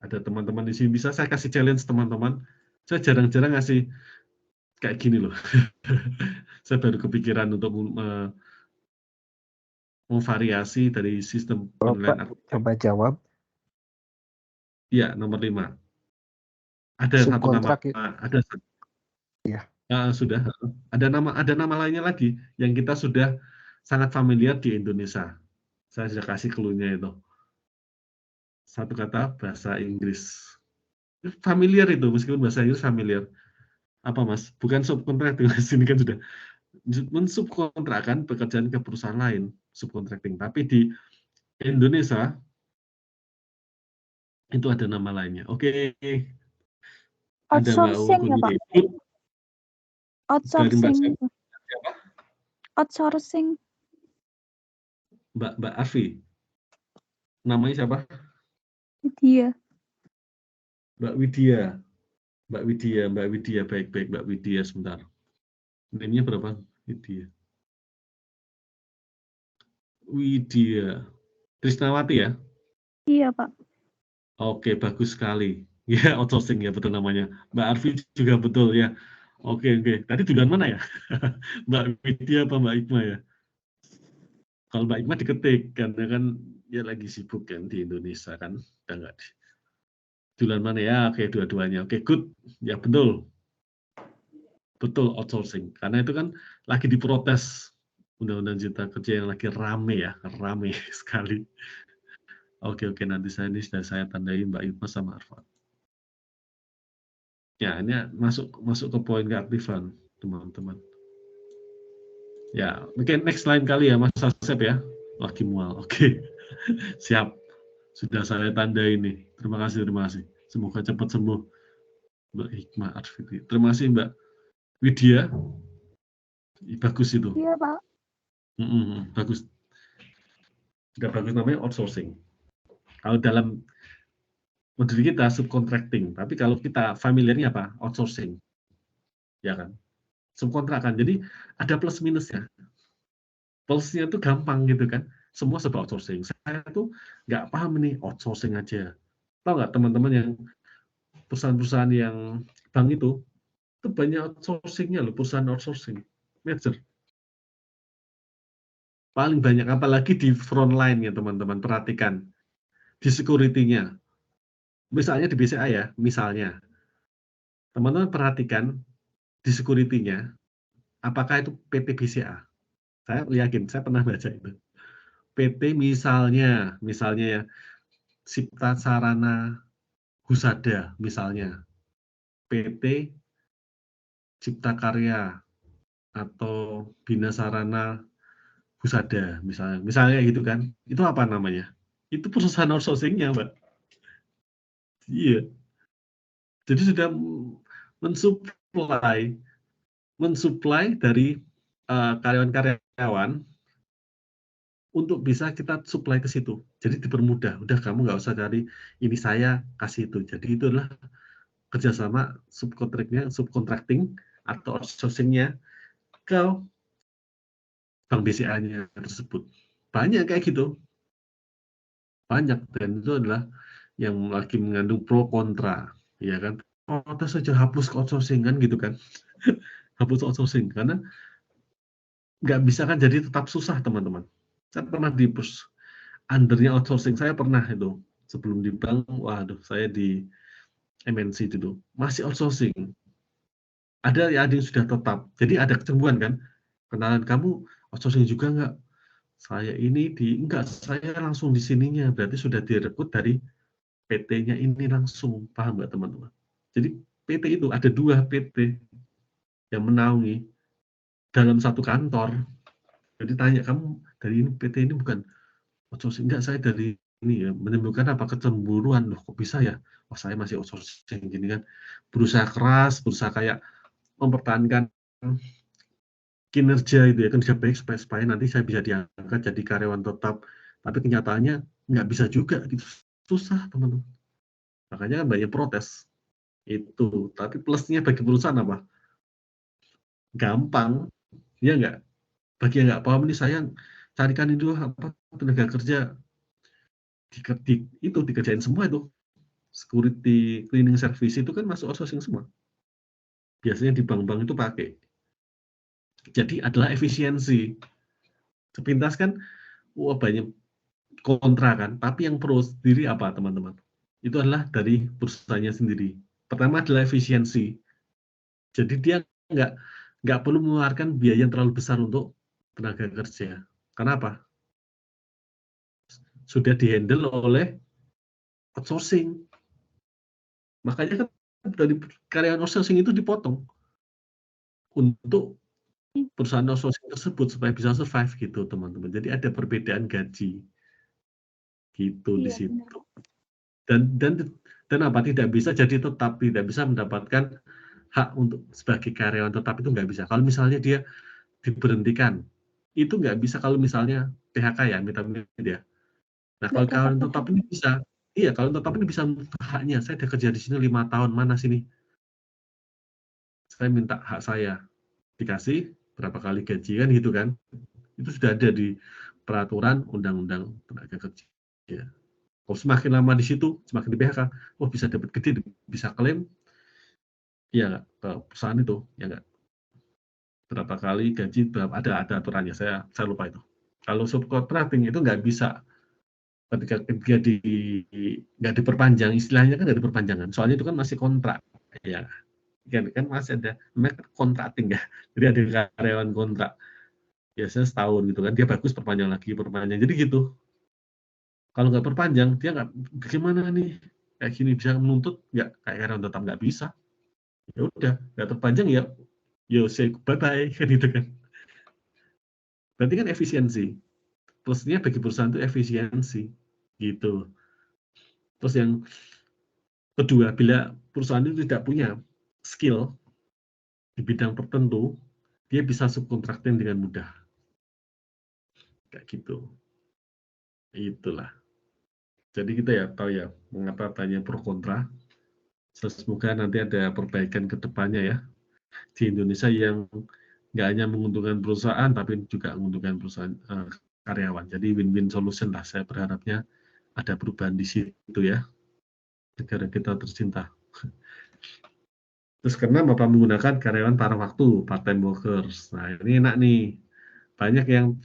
Ada teman-teman di sini, bisa saya kasih challenge teman-teman. Saya jarang-jarang ngasih kayak gini loh. Saya baru kepikiran untuk memvariasi dari sistem penilaian. Coba jawab. Iya, nomor 5. Ada satu nama, ada ya. Sudah. Ada nama lainnya lagi yang kita sudah sangat familiar di Indonesia. Saya sudah kasih clue-nya itu. Satu kata bahasa Inggris. Familiar itu, meskipun bahasa Inggris familiar. Apa Mas? Bukan subkontrakting, sini kan sudah mensubkontrakkan pekerjaan ke perusahaan lain, subcontracting. Tapi di Indonesia itu ada nama lainnya. Oke. Ada Outsourcing ya Pak? Outsourcing. Outsourcing. Mbak Arfi. Namanya siapa? Widya. Mbak Widya. Baik, Mbak Widya, sebentar. Name-nya berapa? Widya. Krisnawati ya? Iya, Pak. Oke, bagus sekali. Ya, outsourcing ya, betul namanya. Mbak Arfi juga betul ya. Oke. Tadi duluan mana ya? Mbak Widya apa Mbak Ikma ya? Kalau Mbak Ikma diketik, karena kan ya lagi sibuk kan di Indonesia kan. Udah nggak duluan mana ya? Oke, dua-duanya. Oke, good. Ya, betul. Betul, outsourcing. Karena itu kan lagi diprotes Undang-Undang Cipta Kerja yang lagi rame ya, rame sekali. Oke, nanti sudah saya tandai Mbak Ikma sama Arfan. Ya, ini masuk ke poin keaktifan, teman-teman. Ya, mungkin next lain kali ya, Mas Asep ya. Lagi mual, oke. Siap. Sudah saya tandai ini. Terima kasih. Semoga cepat sembuh, Mbak Hikmah Arfiti. Terima kasih, Mbak Widya. Bagus itu. Iya, Pak. Bagus. Sudah bagus, namanya outsourcing. Kalau dalam modul kita subcontracting, tapi kalau kita familiarnya apa? Outsourcing. Ya kan? Subkontrakkan. Jadi ada plus minusnya. Plusnya itu gampang gitu kan. Semua serba outsourcing. Saya tuh nggak paham nih outsourcing aja. Tahu nggak teman-teman yang perusahaan-perusahaan yang bank itu banyak outsourcingnya loh, perusahaan outsourcing. Major. Paling banyak, apalagi di front line ya teman-teman, perhatikan. Di security-nya. Misalnya di BCA ya, misalnya. Teman-teman perhatikan di security-nya, apakah itu PT BCA? Saya yakin, saya pernah baca itu. PT misalnya ya, Cipta Sarana Husada misalnya, PT Cipta Karya atau Bina Sarana Husada misalnya gitu kan, itu apa namanya? Itu perusahaan outsourcing-nya, Mbak. Iya. Jadi sudah mensuplai dari karyawan-karyawan untuk bisa kita supply ke situ. Jadi dipermudah. Udah kamu nggak usah cari ini saya kasih itu. Jadi itu adalah kerjasama subcontracting atau outsourcing-nya ke bank BCA-nya tersebut. Banyak kayak gitu. Banyak. Dan itu adalah yang lagi mengandung pro kontra. Ya kan? Protes saja hapus outsourcing kan gitu kan. Hapus outsourcing. Karena nggak bisa kan, jadi tetap susah teman-teman. Saya pernah di undernya outsourcing, saya pernah itu. Sebelum di bank, waduh, saya di MNC dulu. Masih outsourcing. Ada yang sudah tetap. Jadi ada kecemburuan kan. Kenalan kamu outsourcing juga nggak? Saya ini enggak, saya langsung di sininya. Berarti sudah direkrut dari PT-nya ini langsung. Paham nggak teman-teman? Jadi PT itu ada 2 PT yang menaungi dalam satu kantor. Jadi tanya, kamu dari ini PT ini bukan outsourcing? Enggak, saya dari ini ya. Menimbulkan apa? Kecemburuan. Loh, kok bisa ya? Oh, saya masih outsourcing gini kan. Berusaha keras, berusaha kayak mempertahankan kinerja itu ya, kinerja baik supaya nanti saya bisa diangkat jadi karyawan tetap. Tapi kenyataannya nggak bisa juga gitu, susah teman-teman. Makanya kan banyak protes itu. Tapi plusnya bagi perusahaan apa? Gampang, ya nggak? Bagi yang nggak paham ini, saya carikan itu apa tenaga kerja itu dikerjain semua itu. Security, cleaning service itu kan masuk outsourcing semua. Biasanya di bank-bank itu pakai. Jadi adalah efisiensi. Sepintas kan, wah banyak kontra kan. Tapi yang pro sendiri apa teman-teman? Itu adalah dari perusahaannya sendiri. Pertama adalah efisiensi. Jadi dia nggak perlu mengeluarkan biaya yang terlalu besar untuk tenaga kerja. Kenapa? Sudah dihandle oleh outsourcing. Makanya kan dari karyawan outsourcing itu dipotong untuk perusahaan outsourcing tersebut supaya bisa survive gitu teman-teman. Jadi ada perbedaan gaji gitu di Iya, situ. benar. Dan apa, tidak bisa jadi tetap, tidak bisa mendapatkan hak untuk sebagai karyawan tetap, itu nggak bisa. Kalau misalnya dia diberhentikan, itu nggak bisa. Kalau misalnya PHK ya, amit-amit ya. Nah, kalau Nggak dapat karyawan tetap PHK. ini bisa, iya, kalau tetap ini bisa menuntut haknya. Saya udah kerja di sini 5 tahun, mana sini? Saya minta hak saya, dikasih berapa kali gaji kan gitu kan. Itu sudah ada di peraturan undang-undang tenaga kerja. Ya. Kalau semakin lama di situ, semakin di PHK, oh bisa dapat gede, bisa klaim, ya nggak, ke perusahaan itu, ya nggak. Berapa kali gaji, ada aturannya, saya lupa itu. Kalau subcontracting itu nggak bisa, ketika dia nggak diperpanjang, istilahnya kan nggak diperpanjangan, soalnya itu kan masih kontrak, ya kan masih ada namanya kontrakting ya, jadi ada karyawan kontrak, biasanya setahun gitu kan, dia bagus perpanjang lagi, perpanjang, jadi gitu. Kalau nggak perpanjang, dia nggak, bagaimana nih, kayak gini bisa menuntut, nggak, kayak karyawan tetap nggak bisa. Ya udah, nggak terpanjang ya, yo say bye bye kan gitu kan. Berarti kan efisiensi. Plusnya bagi perusahaan itu efisiensi gitu. Terus yang kedua, bila perusahaan itu tidak punya skill di bidang tertentu, dia bisa subkontrakting dengan mudah. Kayak gitu. Itulah. Jadi kita ya tahu ya mengapa banyak pro kontra. Semoga nanti ada perbaikan ke depannya ya di Indonesia yang nggak hanya menguntungkan perusahaan tapi juga menguntungkan perusahaan karyawan. Jadi win-win solution lah, saya berharapnya ada perubahan di situ ya, negara kita tercinta. Terus karena Bapak menggunakan karyawan paruh waktu, part-time workers. Nah ini enak nih, banyak yang,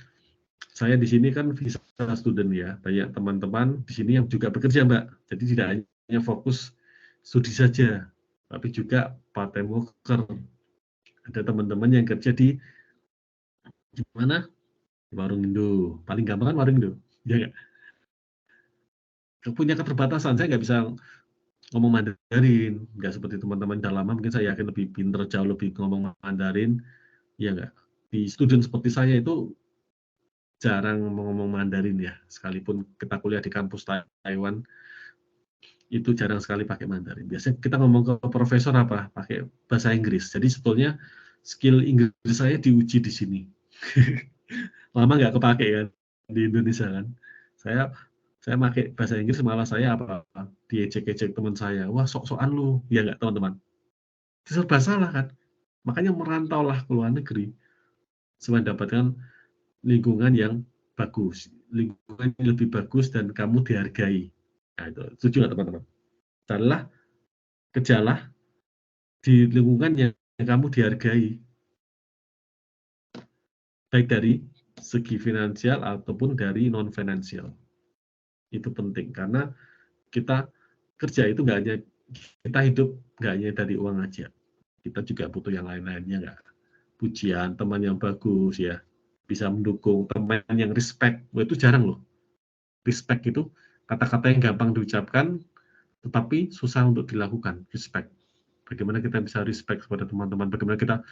saya di sini kan visa student ya, banyak teman-teman di sini yang juga bekerja Mbak. Jadi tidak hanya fokus studi saja, tapi juga part-time worker. Ada teman-teman yang kerja di mana? Warung Indo, paling gampang kan warung Indo, ya nggak? Punya keterbatasan, saya nggak bisa ngomong Mandarin, nggak seperti teman-teman lama, mungkin saya yakin lebih pinter, jauh lebih ngomong Mandarin, ya nggak? Di student seperti saya itu jarang ngomong Mandarin ya, sekalipun kita kuliah di kampus Taiwan, itu jarang sekali pakai Mandarin. Biasanya kita ngomong ke profesor apa? Pakai bahasa Inggris. Jadi sebetulnya skill Inggris saya diuji di sini. Lama nggak kepake kan di Indonesia kan. Saya pakai bahasa Inggris, malah saya apa, diejek-ejek teman saya. Wah, sok-sokan lu. Ya nggak teman-teman? Serba salah kan. Makanya merantaulah ke luar negeri supaya mendapatkan lingkungan yang bagus, lingkungan yang lebih bagus dan kamu dihargai. Nah, itu setuju nggak teman-teman? Carilah, kerjalah di lingkungan yang kamu dihargai, baik dari segi finansial ataupun dari non finansial. Itu penting karena kita kerja itu nggak hanya, kita hidup nggak hanya dari uang aja, kita juga butuh yang lain-lainnya, nggak? Pujian, teman yang bagus ya, bisa mendukung, teman yang respect. Wah, itu jarang loh. Respect itu kata-kata yang gampang diucapkan tetapi susah untuk dilakukan. Respect, bagaimana kita bisa respect kepada teman-teman, bagaimana kita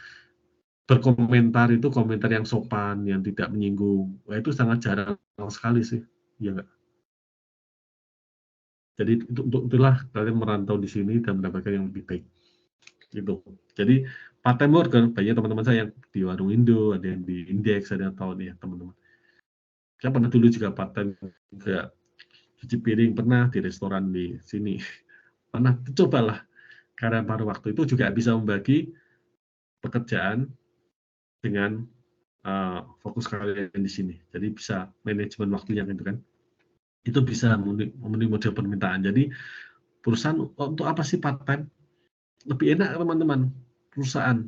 berkomentar itu komentar yang sopan, yang tidak menyinggung. Wah, itu sangat jarang sekali sih, ya nggak? Jadi itulah kalian merantau di sini dan mendapatkan yang lebih baik. Gitu. Jadi part-time worker, banyak teman-teman saya yang di warung Indo, ada yang di Indeks, ada yang tahu nih ya teman-teman. Saya pernah dulu juga part-time juga cuci piring pernah, di restoran di sini pernah. Cobalah, karena paruh waktu itu juga bisa membagi pekerjaan dengan fokus kalian di sini. Jadi bisa manajemen waktunya gitu kan. Itu bisa memenuhi model permintaan. Jadi perusahaan untuk apa sih part time? Lebih enak teman-teman, perusahaan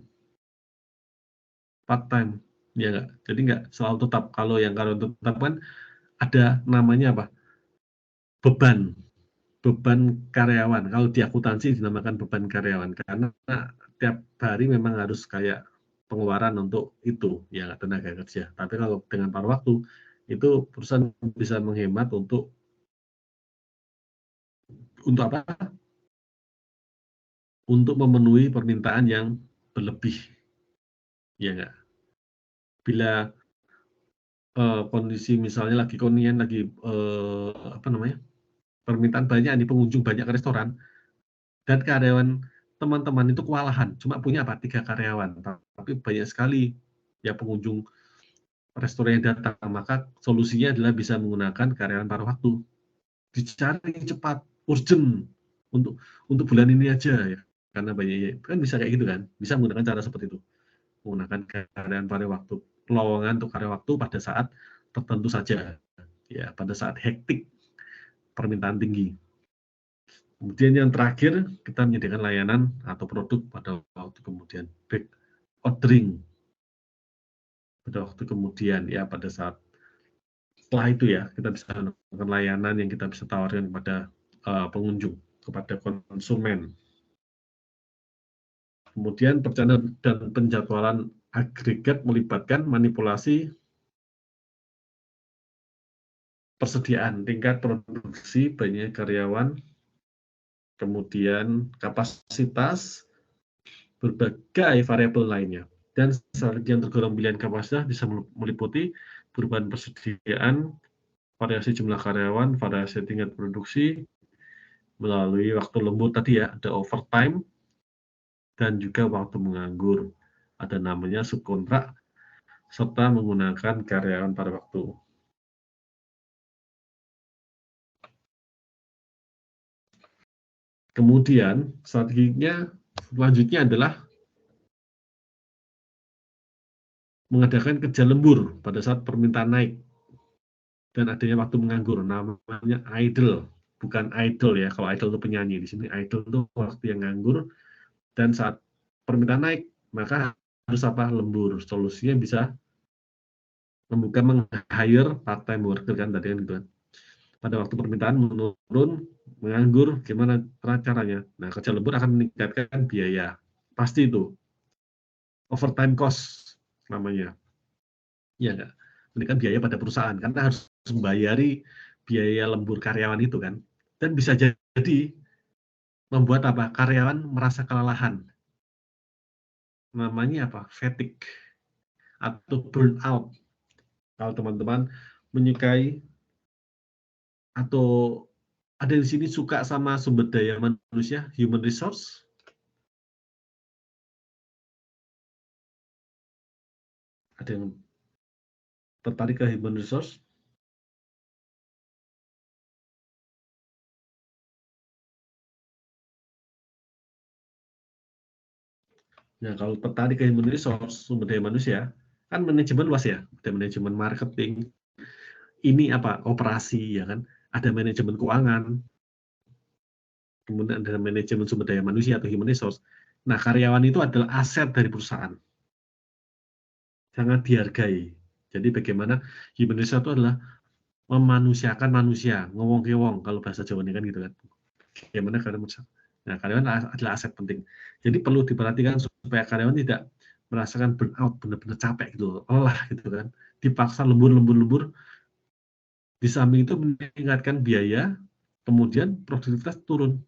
part time, ya nggak? Jadi nggak selalu tetap. Kalau yang tetap kan ada namanya apa? Beban karyawan. Kalau di akuntansi dinamakan beban karyawan karena tiap hari memang harus kayak pengeluaran untuk itu, ya tenaga kerja. Tapi kalau dengan paruh waktu itu perusahaan bisa menghemat untuk apa? Untuk memenuhi permintaan yang berlebih, ya nggak? Bila kondisi misalnya lagi apa namanya, permintaan banyak nih, pengunjung banyak ke restoran, dan karyawan teman-teman itu kewalahan, cuma punya 3 karyawan, tapi banyak sekali ya pengunjung restoran yang datang, maka solusinya adalah bisa menggunakan karyawan paruh waktu. Dicari cepat, urgent, untuk bulan ini aja ya, karena banyak kan bisa kayak gitu kan, bisa menggunakan cara seperti itu, menggunakan karyawan paruh waktu, lowongan untuk karyawan waktu pada saat tertentu saja, ya pada saat hektik permintaan tinggi. Kemudian yang terakhir, kita menyediakan layanan atau produk pada waktu kemudian, back ordering pada waktu kemudian, ya pada saat setelah itu ya kita bisa melakukan layanan yang kita bisa tawarkan kepada pengunjung, kepada konsumen. Kemudian perencanaan dan penjadwalan agregat melibatkan manipulasi persediaan, tingkat produksi, banyak karyawan, kemudian kapasitas, berbagai variabel lainnya. Dan strategi yang tergolong pilihan kapasitas bisa meliputi perubahan persediaan, variasi jumlah karyawan, variasi tingkat produksi, melalui waktu lembur tadi ya, ada overtime, dan juga waktu menganggur. Ada namanya subkontrak, serta menggunakan karyawan pada waktu. Kemudian strateginya selanjutnya adalah mengadakan kerja lembur pada saat permintaan naik dan adanya waktu menganggur, namanya idle, bukan idle ya. Kalau idle itu penyanyi, di sini idle itu waktu yang nganggur, dan saat permintaan naik maka harus apa? Lembur. Solusinya bisa membuka meng-hire part-time worker kan tadi kan gitu kan. Pada waktu permintaan menurun, menganggur, gimana caranya? Nah, kerja lembur akan meningkatkan biaya. Pasti itu. Overtime cost namanya. Ya nggak? Meningkatkan biaya pada perusahaan, karena harus membayari biaya lembur karyawan itu kan. Dan bisa jadi membuat apa? Karyawan merasa kelelahan. Namanya apa? Fatigue atau burnout. Kalau teman-teman menyukai atau ada di sini suka sama sumber daya manusia, human resource? Ada yang tertarik ke human resource? Nah, kalau tertarik ke human resource, sumber daya manusia, kan manajemen luas ya, ada manajemen marketing, ini apa, operasi ya kan, ada manajemen keuangan, kemudian ada manajemen sumber daya manusia atau human resource. Nah, karyawan itu adalah aset dari perusahaan, sangat dihargai. Jadi bagaimana human resource itu adalah memanusiakan manusia, ngomong-ngewong kalau bahasa Jawa ini kan gitu kan. Bagaimana karyawan? Nah, karyawan adalah aset penting. Jadi perlu diperhatikan supaya karyawan tidak merasakan burnout, benar-benar capek gitu, lelah gitu kan. Dipaksa lembur. Di samping itu meningkatkan biaya, kemudian produktivitas turun.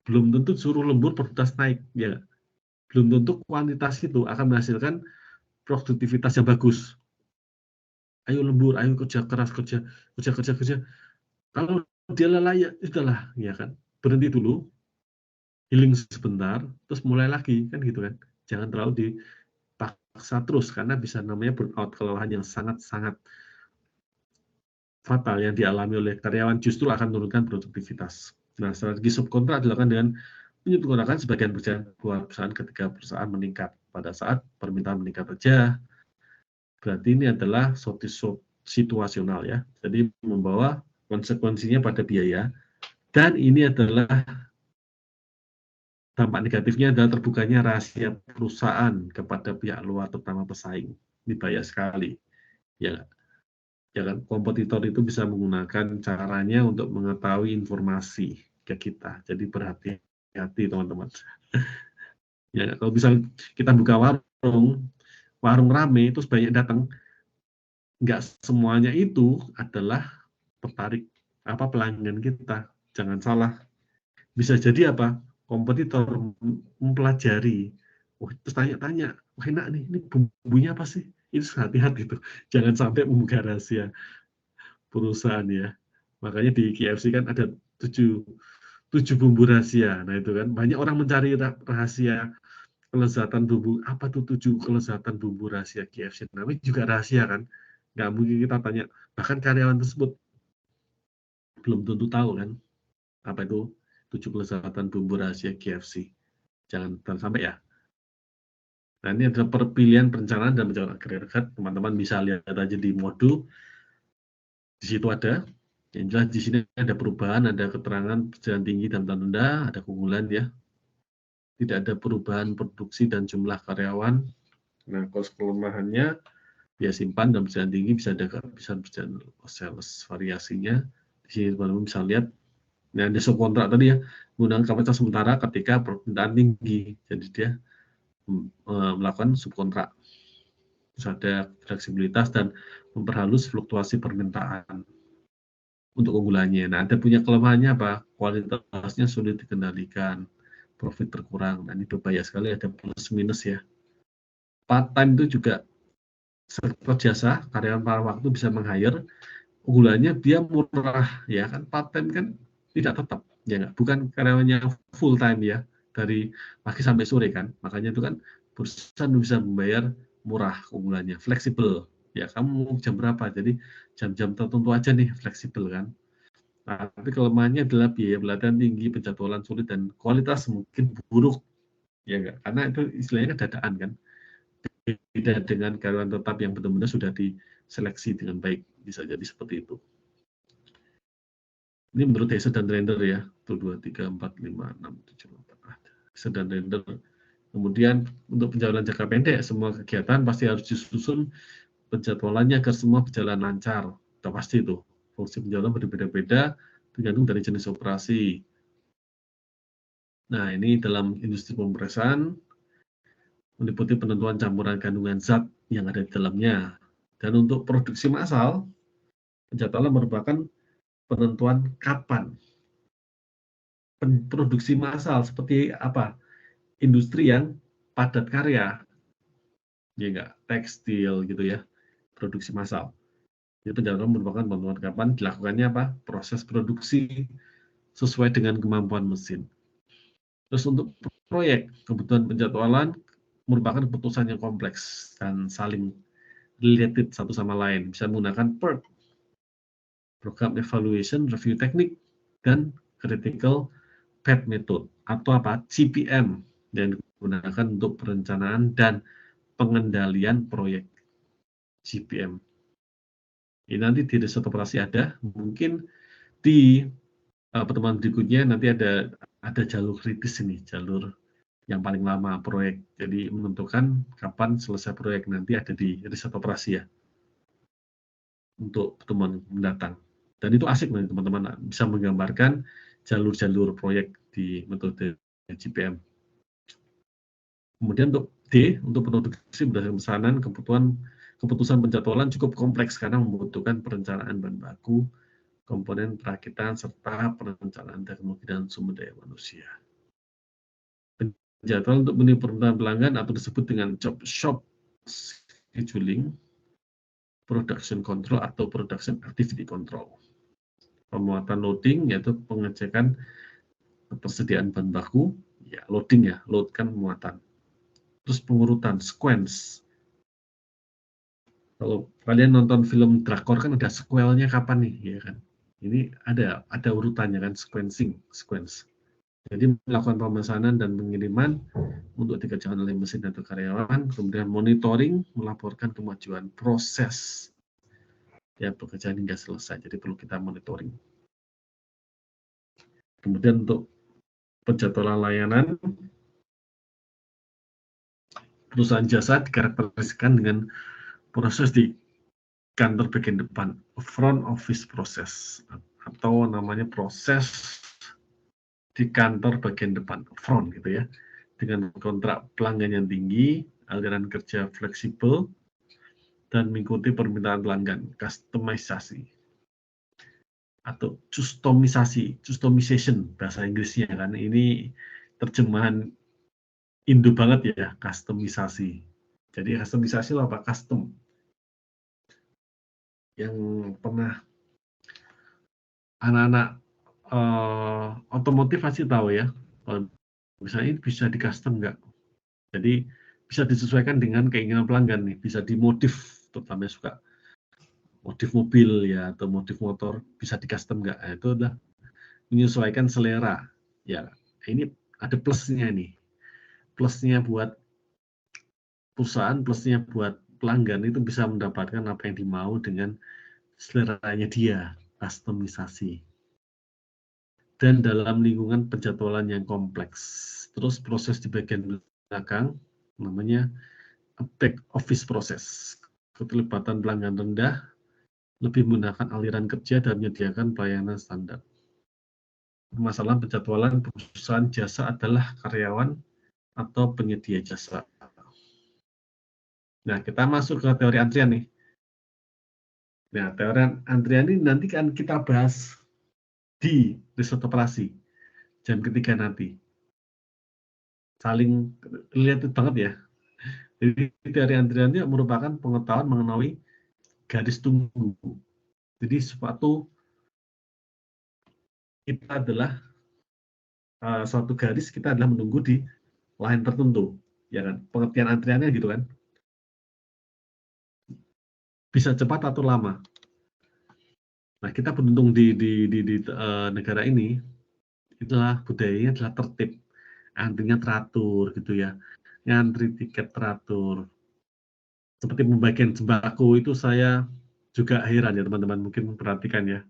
Belum tentu suruh lembur produktivitas naik, ya. Belum tentu kuantitas itu akan menghasilkan produktivitas yang bagus. Ayo lembur, ayo kerja keras, kerja. Kalau dia lelah ya itulah, ya kan. Berhenti dulu, healing sebentar, terus mulai lagi kan gitu kan. Jangan terlalu dipaksa terus karena bisa namanya burnout, kelelahan yang sangat-sangat fatal yang dialami oleh karyawan justru akan menurunkan produktivitas. Nah, strategi subkontrak dilakukan dengan menyempurnakan sebagian perusahaan ketika perusahaan meningkat. Pada saat permintaan meningkat saja, berarti ini adalah situasional ya. Jadi membawa konsekuensinya pada biaya, dan ini adalah dampak negatifnya adalah terbukanya rahasia perusahaan kepada pihak luar, terutama pesaing. Ini bahaya sekali. Ya kan, kompetitor itu bisa menggunakan caranya untuk mengetahui informasi ke kita. Jadi berhati-hati teman-teman. Ya, kalau bisa kita buka warung rame terus banyak datang, nggak semuanya itu adalah pelanggan kita. Jangan salah. Bisa jadi apa? Kompetitor mempelajari, terus tanya-tanya, enak nih, ini bumbunya apa sih? Itu hati-hati tuh, jangan sampai membuka rahasia perusahaan ya. Makanya di KFC kan ada 7 bumbu rahasia. Nah itu kan banyak orang mencari rahasia kelezatan bumbu. Apa tuh 7 kelezatan bumbu rahasia KFC? Namanya juga rahasia kan. Nggak mungkin kita tanya. Bahkan karyawan tersebut belum tentu tahu kan apa itu 7 kelezatan bumbu rahasia KFC. Jangan sampai ya. Nah ini adalah perpilihan perencanaan dan pencapaian karir. Teman-teman bisa lihat aja di modul. Di situ ada. Yang jelas di sini ada perubahan, ada keterangan perjalanan tinggi dan tanda, ada keunggulan ya. Tidak ada perubahan produksi dan jumlah karyawan. Nah, kos kelemahannya ya simpan dan perjalanan tinggi bisa berjalan sales variasinya. Di sini teman-teman bisa lihat. Nah, ada subkontrak tadi ya, menggunakan kapasitas sementara ketika permintaan tinggi. Jadi dia melakukan subkontrak. Terus ada fleksibilitas dan memperhalus fluktuasi permintaan. Untuk keunggulannya. Nah, ada punya kelemahannya apa? Kualitasnya sulit dikendalikan, profit berkurang. Nah, ini berbahaya sekali, ada plus minus ya. Part time itu juga sektor jasa, karyawan paruh waktu bisa meng-hire. Unggulannya dia murah ya kan, part time kan tidak tetap ya nggak, bukan karyawannya full time ya, dari pagi sampai sore kan. Makanya itu kan perusahaan bisa membayar murah, unggulannya fleksibel. Ya, kamu mau jam berapa? Jadi jam-jam tertentu aja nih, fleksibel kan. Tapi kelemahannya adalah biaya pelatihan tinggi, penjadwalan sulit, dan kualitas mungkin buruk. Ya enggak? Karena itu istilahnya dadaan kan. Beda dengan karyawan tetap yang benar-benar sudah diseleksi dengan baik. Bisa jadi seperti itu. Ini menurut Hesse dan Render ya. 1, 2, 3, 4, 5, 6, 7, 8. Hesse dan Render. Kemudian untuk penjadwalan jangka pendek, semua kegiatan pasti harus disusun penjadwalannya agar semua berjalan lancar. Sudah pasti itu. Fungsi penjadwalan berbeda-beda tergantung dari jenis operasi. Nah, ini dalam industri pemrosesan meliputi penentuan campuran kandungan zat yang ada di dalamnya. Dan untuk produksi massal, penjadwalan merupakan penentuan kapan produksi massal seperti apa? Industri yang padat karya, ya enggak, tekstil gitu ya, produksi massal. Jadi penjadwalan merupakan penentuan kapan dilakukannya apa? Proses produksi sesuai dengan kemampuan mesin. Terus untuk proyek, kebutuhan penjadwalan merupakan keputusan yang kompleks dan saling related satu sama lain. Bisa menggunakan PERT, Program Evaluation Review Technique, dan Critical Path Method, atau apa? CPM, yang digunakan untuk perencanaan dan pengendalian proyek. CPM. Ini nanti di riset operasi ada, mungkin di pertemuan berikutnya nanti ada jalur kritis ini, jalur yang paling lama proyek. Jadi menentukan kapan selesai proyek nanti ada di riset operasi ya, untuk pertemuan mendatang. Dan itu asik nih teman-teman, bisa menggambarkan jalur-jalur proyek di metode CPM. Kemudian untuk D, untuk produksi berdasarkan pesanan, keputusan penjadwalan cukup kompleks karena membutuhkan perencanaan bahan baku, komponen perakitan, serta perencanaan teknologi dan sumber daya manusia. Penjadwalan untuk memenuhi permintaan pelanggan atau disebut dengan job shop scheduling, production control atau production activity control. Pemuatan loading yaitu pengecekan ketersediaan bahan baku, ya loading ya, load kan pemuatan. Terus pengurutan sequence, Kalau kalian nonton film drakor kan ada sequelnya kapan nih, ya kan? Ini ada urutannya kan, sequence. Jadi melakukan pemesanan dan pengiriman untuk dikerjakan oleh mesin atau karyawan, kemudian monitoring, melaporkan kemajuan proses ya pekerjaan hingga selesai. Jadi perlu kita monitoring. Kemudian untuk penjadwalan layanan, perusahaan jasa dikarakterisasikan dengan proses di kantor bagian depan, front office process, atau namanya proses di kantor bagian depan, front gitu ya, dengan kontrak pelanggan yang tinggi, aliran kerja fleksibel, dan mengikuti permintaan pelanggan, customisasi atau customization bahasa Inggrisnya kan, ini terjemahan Indo banget ya, customisasi. Jadi customisasi itu apa? Custom. Yang pernah anak-anak otomotif pasti tahu ya, kalau misalnya ini bisa di custom nggak? Jadi bisa disesuaikan dengan keinginan pelanggan nih, bisa dimodif, terutama suka modif mobil ya atau modif motor, bisa di custom nggak? Nah, itu adalah menyesuaikan selera. Ya, ini ada plusnya nih. Plusnya buat perusahaan, plusnya buat pelanggan itu bisa mendapatkan apa yang dimau dengan seleranya dia, customisasi. Dan dalam lingkungan penjadwalan yang kompleks. Terus proses di bagian belakang namanya back office process. Keterlibatan pelanggan rendah, lebih menggunakan aliran kerja dan menyediakan pelayanan standar. Permasalahan penjadwalan perusahaan jasa adalah karyawan atau penyedia jasa. Nah, kita masuk ke teori antrian nih. Nah, teori antrian ini nanti kan kita bahas di riset operasi jam ketiga nanti. Saling related banget ya. Jadi teori antrian ini merupakan pengetahuan mengenai garis tunggu. Jadi suatu kita adalah suatu garis kita adalah menunggu di line tertentu, ya kan? Pengertian antriannya gitu kan? Bisa cepat atau lama. Nah, kita beruntung di negara ini, itulah budayanya adalah tertib, antrinya teratur gitu ya, ngantri tiket teratur. Seperti pembagian sembako itu saya juga heran ya teman-teman, mungkin perhatikan ya.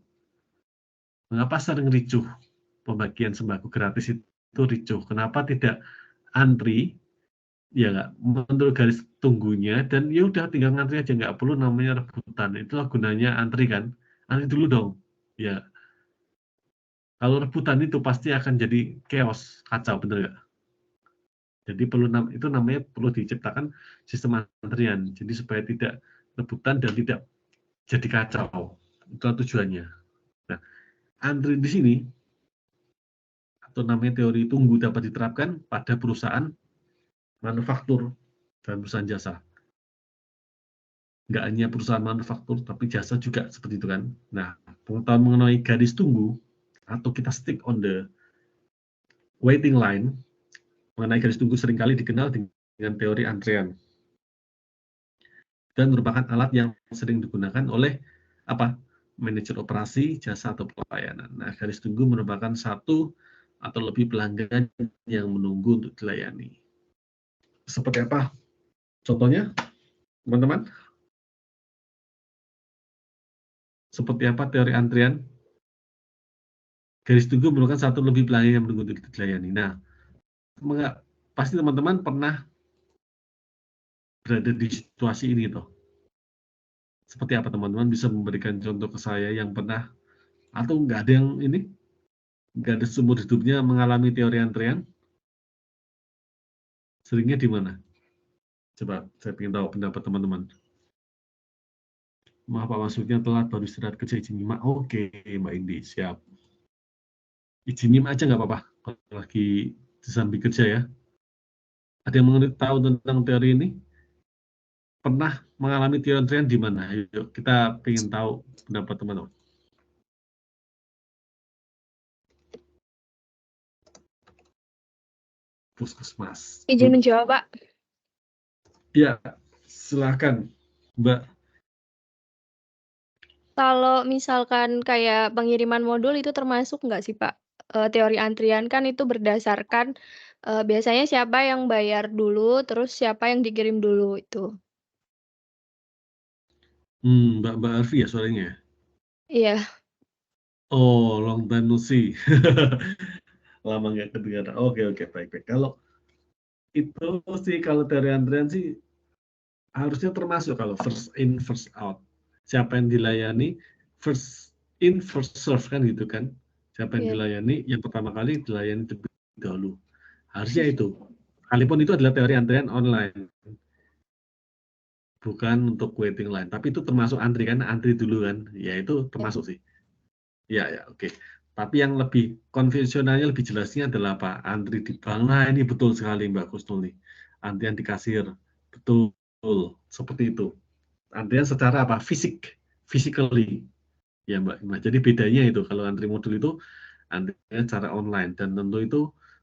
Mengapa sering ricuh pembagian sembako gratis itu ricuh? Kenapa tidak antri? Ya nggak, menurut garis tunggunya dan ya udah tinggal ngantri aja, nggak perlu namanya rebutan. Itulah gunanya antri kan, antri dulu dong. Ya, kalau rebutan itu pasti akan jadi chaos, kacau, bener nggak? Jadi itu namanya perlu diciptakan sistem antrian. Jadi supaya tidak rebutan dan tidak jadi kacau. Itu tujuannya. Nah, antri di sini atau namanya teori tunggu dapat diterapkan pada perusahaan manufaktur dan perusahaan jasa. Nggak hanya perusahaan manufaktur, tapi jasa juga seperti itu kan. Nah, pengetahuan mengenai garis tunggu atau kita stick on the waiting line mengenai garis tunggu seringkali dikenal dengan teori antrian dan merupakan alat yang sering digunakan oleh manajer operasi, jasa atau pelayanan. Nah, garis tunggu merupakan satu atau lebih pelanggan yang menunggu untuk dilayani. Seperti apa contohnya, teman-teman? Seperti apa teori antrian? Garis tunggu merupakan satu lebih pelanggan yang menunggu untuk dilayani. Nah, pasti teman-teman pernah berada di situasi ini toh. Seperti apa teman-teman bisa memberikan contoh ke saya yang pernah atau nggak ada yang ini, nggak ada seumur hidupnya mengalami teori antrian? Seringnya di mana? Coba saya ingin tahu pendapat teman-teman. Maaf Pak, maksudnya telat baru istirahat kerja izin nyimak. Oke, Mbak Indi, siap. Izin nyimak aja nggak apa-apa kalau lagi di samping kerja ya. Ada yang mengerti tahu tentang teori ini? Pernah mengalami teori antrian di mana? Ayo, kita ingin tahu pendapat teman-teman. Puskesmas. Izin menjawab, Pak. Ya, silakan, Mbak Kalau misalkan kayak pengiriman modul itu termasuk nggak sih, Pak? Teori antrian kan itu berdasarkan, biasanya siapa yang bayar dulu, terus siapa yang dikirim dulu itu. Mbak Arfi ya suaranya ya? Iya. Oh, long time no see. Lama nggak kedengaran. Oke, baik. Kalau itu sih, kalau teori antrian sih harusnya termasuk kalau first in, first out. Siapa yang dilayani, first in, first serve kan gitu kan. Siapa yang Iya. dilayani, yang pertama kali dilayani terlebih dahulu. Harusnya itu. Sekalipun itu adalah teori antrian online. Bukan untuk waiting line, tapi itu termasuk antri kan, antri dulu kan. Ya itu termasuk sih. Ya, oke. Tapi yang lebih konvensionalnya, lebih jelasnya adalah apa? Antri di bank. Nah, ini betul sekali Mbak Kusnul nih. Antrian di kasir. Betul, seperti itu. Antrian secara apa? Physically. Ya Mbak. Nah, jadi bedanya itu, kalau antri modul itu antrian secara online, dan tentu itu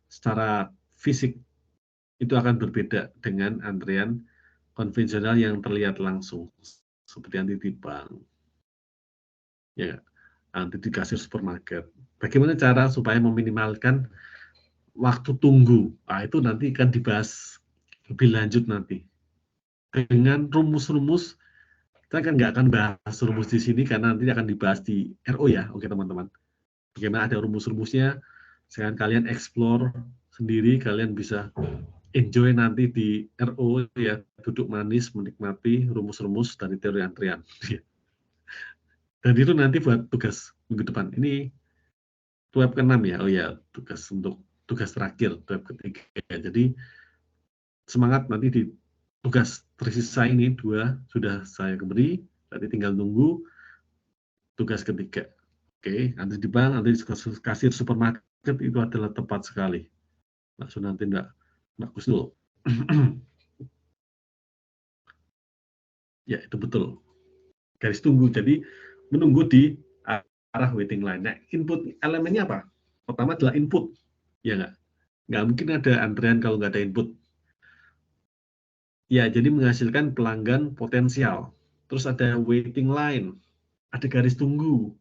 secara fisik itu akan berbeda dengan antrian konvensional yang terlihat langsung, seperti antri di bank. Ya, nanti di kasir supermarket. Bagaimana cara supaya meminimalkan waktu tunggu? Nah, itu nanti akan dibahas lebih lanjut nanti. Dengan rumus-rumus, kita kan nggak akan bahas rumus di sini karena nanti akan dibahas di RO ya, oke teman-teman. Bagaimana ada rumus-rumusnya, sekarang kalian explore sendiri, kalian bisa enjoy nanti di RO ya, duduk manis menikmati rumus-rumus dari teori antrian. Dan itu nanti buat tugas minggu depan. Ini web ke-6 ya. Oh ya, tugas terakhir, web ketiga. Jadi semangat, nanti di tugas tersisa ini 2 sudah saya beri, nanti tinggal nunggu tugas ketiga. Oke, nanti di bank, nanti di kasir supermarket itu adalah tepat sekali. Langsung nanti Mbak Kusnul. Ya, itu betul. Garis tunggu. Jadi menunggu di arah waiting line. Nah, input elemennya apa? Pertama adalah input. Ya nggak mungkin ada antrian kalau nggak ada input. Ya, jadi menghasilkan pelanggan potensial. Terus ada waiting line, ada garis tunggu,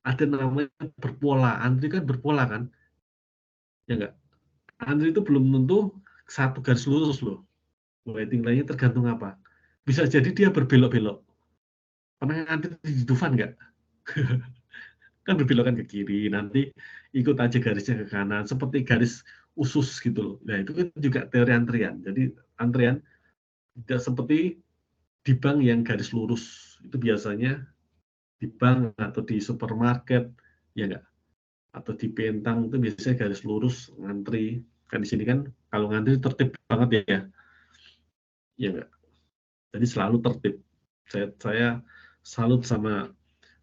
ada namanya berpola. Antri kan berpola kan? Ya nggak? Antri itu belum tentu satu garis lurus loh. Waiting line-nya tergantung apa. Bisa jadi dia berbelok-belok. Pernah antri di Dufan nggak? Kan berbelokan ke kiri, nanti ikut aja garisnya ke kanan, seperti garis usus gitu loh. Nah, itu kan juga teori antrian. Jadi antrian tidak seperti di bank yang garis lurus. Itu biasanya di bank atau di supermarket, ya enggak? Atau di bentang itu biasanya garis lurus, ngantri. Kan di sini kan kalau ngantri tertib banget ya. Ya enggak? Jadi selalu tertib. Saya salut sama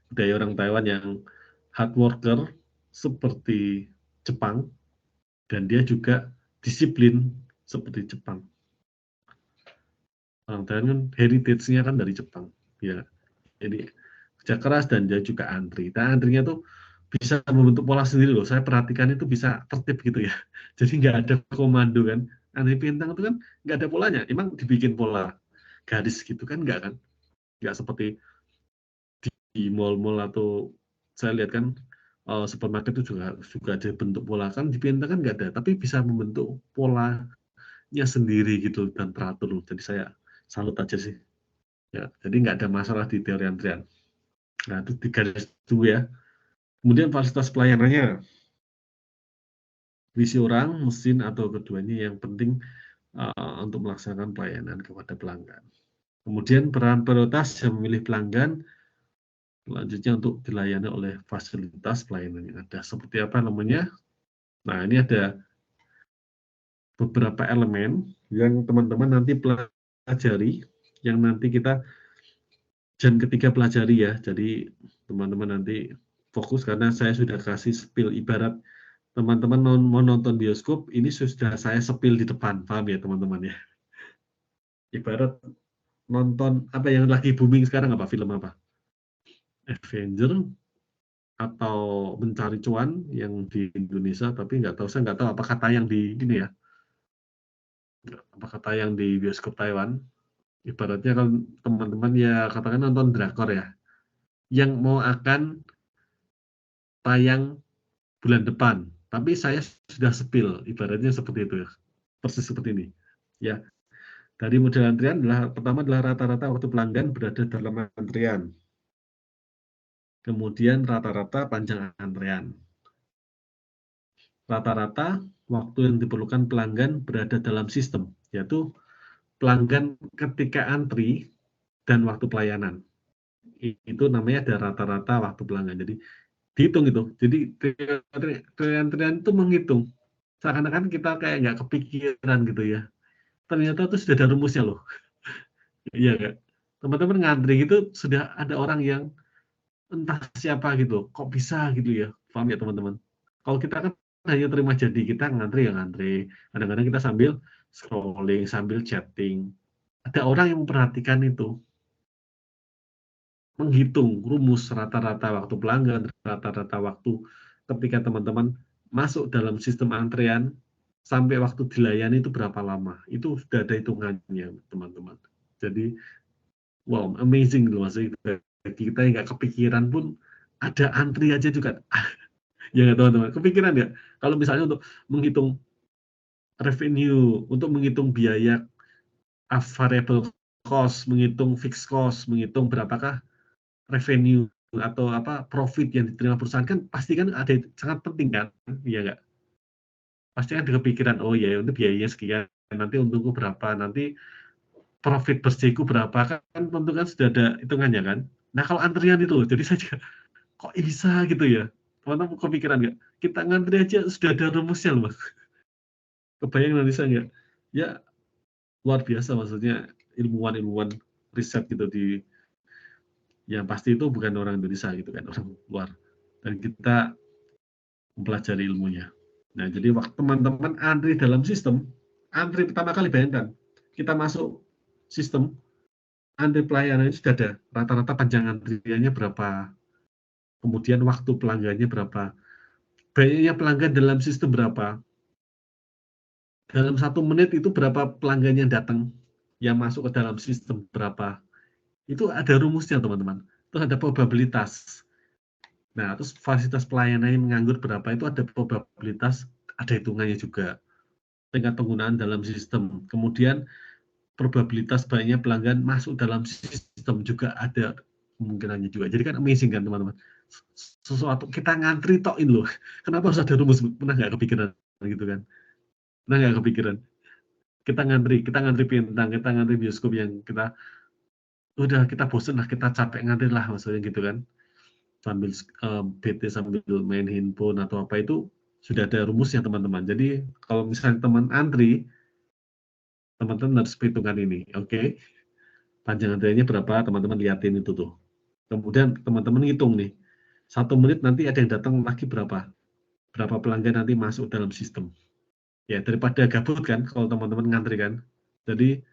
budaya orang Taiwan yang hard worker seperti Jepang, dan dia juga disiplin seperti Jepang. Orang Taiwan kan heritage-nya kan dari Jepang. Ya. Jadi kerja keras dan dia juga antri. Nah, antrinya tuh bisa membentuk pola sendiri loh. Saya perhatikan itu bisa tertib gitu ya. Jadi nggak ada komando kan. Antri pintang itu kan nggak ada polanya. Emang dibikin pola garis gitu kan nggak kan? Nggak seperti di mall-mall atau saya lihat kan supermarket itu juga ada bentuk pola kan. Di pintang kan nggak ada. Tapi bisa membentuk polanya sendiri gitu dan teratur. Jadi saya salut aja sih. Ya, jadi nggak ada masalah di teori antrian. Nah, itu di garis tunggu ya. Kemudian fasilitas pelayanannya, visi orang, mesin, atau keduanya yang penting untuk melaksanakan pelayanan kepada pelanggan. Kemudian peran prioritas yang memilih pelanggan, selanjutnya untuk dilayani oleh fasilitas pelayanan yang ada. Seperti apa namanya? Nah, ini ada beberapa elemen yang teman-teman nanti pelajari, yang nanti kita jam ketiga pelajari ya. Jadi teman-teman nanti fokus karena saya sudah kasih spill, ibarat teman-teman mau nonton bioskop, ini sudah saya sepil di depan, paham ya teman-teman ya? Ibarat nonton apa yang lagi booming sekarang, apa film apa? Avenger atau Mencari Cuan yang di Indonesia, tapi saya nggak tahu apakah tayang di ini ya, apakah tayang di bioskop Taiwan. Ibaratnya kalau teman-teman ya katakan nonton drakor ya, yang mau akan tayang bulan depan, tapi saya sudah spill, ibaratnya seperti itu ya, persis seperti ini. Ya, dari model antrian pertama adalah rata-rata waktu pelanggan berada dalam antrian. Kemudian rata-rata panjang antrian. Rata-rata waktu yang diperlukan pelanggan berada dalam sistem, yaitu pelanggan ketika antri dan waktu pelayanan. Itu namanya ada rata-rata waktu pelanggan. Jadi dihitung itu. Jadi teori antrian itu menghitung. Seakan-akan kita kayak nggak kepikiran gitu ya. Ternyata itu sudah ada rumusnya loh. Iya nggak? Teman-teman ngantri gitu sudah ada orang yang entah siapa gitu. Kok bisa gitu ya? Paham ya teman-teman? Kalau kita kan hanya terima jadi, kita ngantri ya ngantri. Kadang-kadang kita sambil scrolling, sambil chatting. Ada orang yang memperhatikan itu. Menghitung rumus rata-rata waktu pelanggan, rata-rata waktu ketika teman-teman masuk dalam sistem antrean sampai waktu dilayani itu berapa lama. Itu sudah ada hitungannya, teman-teman. Jadi, wow, amazing loh, maksudnya kita yang nggak kepikiran pun ada antri aja juga. Ya nggak teman-teman, kepikiran ya? Kalau misalnya untuk menghitung revenue, untuk menghitung biaya variable cost, menghitung fixed cost, menghitung berapakah revenue atau profit yang diterima perusahaan, kan pasti kan ada sangat penting kan, iya nggak? Pasti kan ada kepikiran, oh ya itu biayanya sekian, nanti untungku berapa, nanti profit bersihku berapa, kan tentu kan sudah ada hitungannya kan. Nah kalau antrian itu, jadi saya juga kok bisa gitu ya, teman-teman kepikiran nggak? Kita ngantri aja sudah ada rumusnya loh, Mas. Kebayang nanti saya nggak? Ya luar biasa, maksudnya ilmuwan-ilmuwan riset gitu di yang pasti itu bukan orang Indonesia gitu kan, orang luar, dan kita mempelajari ilmunya. Nah, jadi waktu teman-teman antri dalam sistem, antri pertama kali bayangkan, kita masuk sistem, antri pelayanan itu sudah ada, rata-rata panjang antriannya berapa, kemudian waktu pelanggannya berapa, banyaknya pelanggan dalam sistem berapa, dalam 1 menit itu berapa pelanggan yang datang, yang masuk ke dalam sistem berapa, itu ada rumusnya teman-teman, terus ada probabilitas. Nah, terus fasilitas pelayanan yang menganggur berapa, itu ada probabilitas, ada hitungannya juga. Tingkat penggunaan dalam sistem. Kemudian probabilitas banyaknya pelanggan masuk dalam sistem juga ada kemungkinannya juga. Jadi kan amazing kan teman-teman. Sesuatu kita ngantri tokin loh. Kenapa harus ada rumus? Pernah nggak kepikiran gitu kan? Pernah nggak kepikiran? Kita ngantri bintang, kita ngantri bioskop yang udah kita bosen lah, kita capek ngantri lah maksudnya gitu kan. Sambil bete sambil main handphone atau apa, itu sudah ada rumusnya teman-teman. Jadi kalau misalnya teman antri, teman-teman harus perhitungan ini, oke? Panjang antriannya berapa, teman-teman liatin itu tuh. Kemudian teman-teman hitung nih, 1 menit nanti ada yang datang lagi berapa pelanggan nanti masuk dalam sistem. Ya daripada gabut kan, kalau teman-teman ngantri kan. Jadi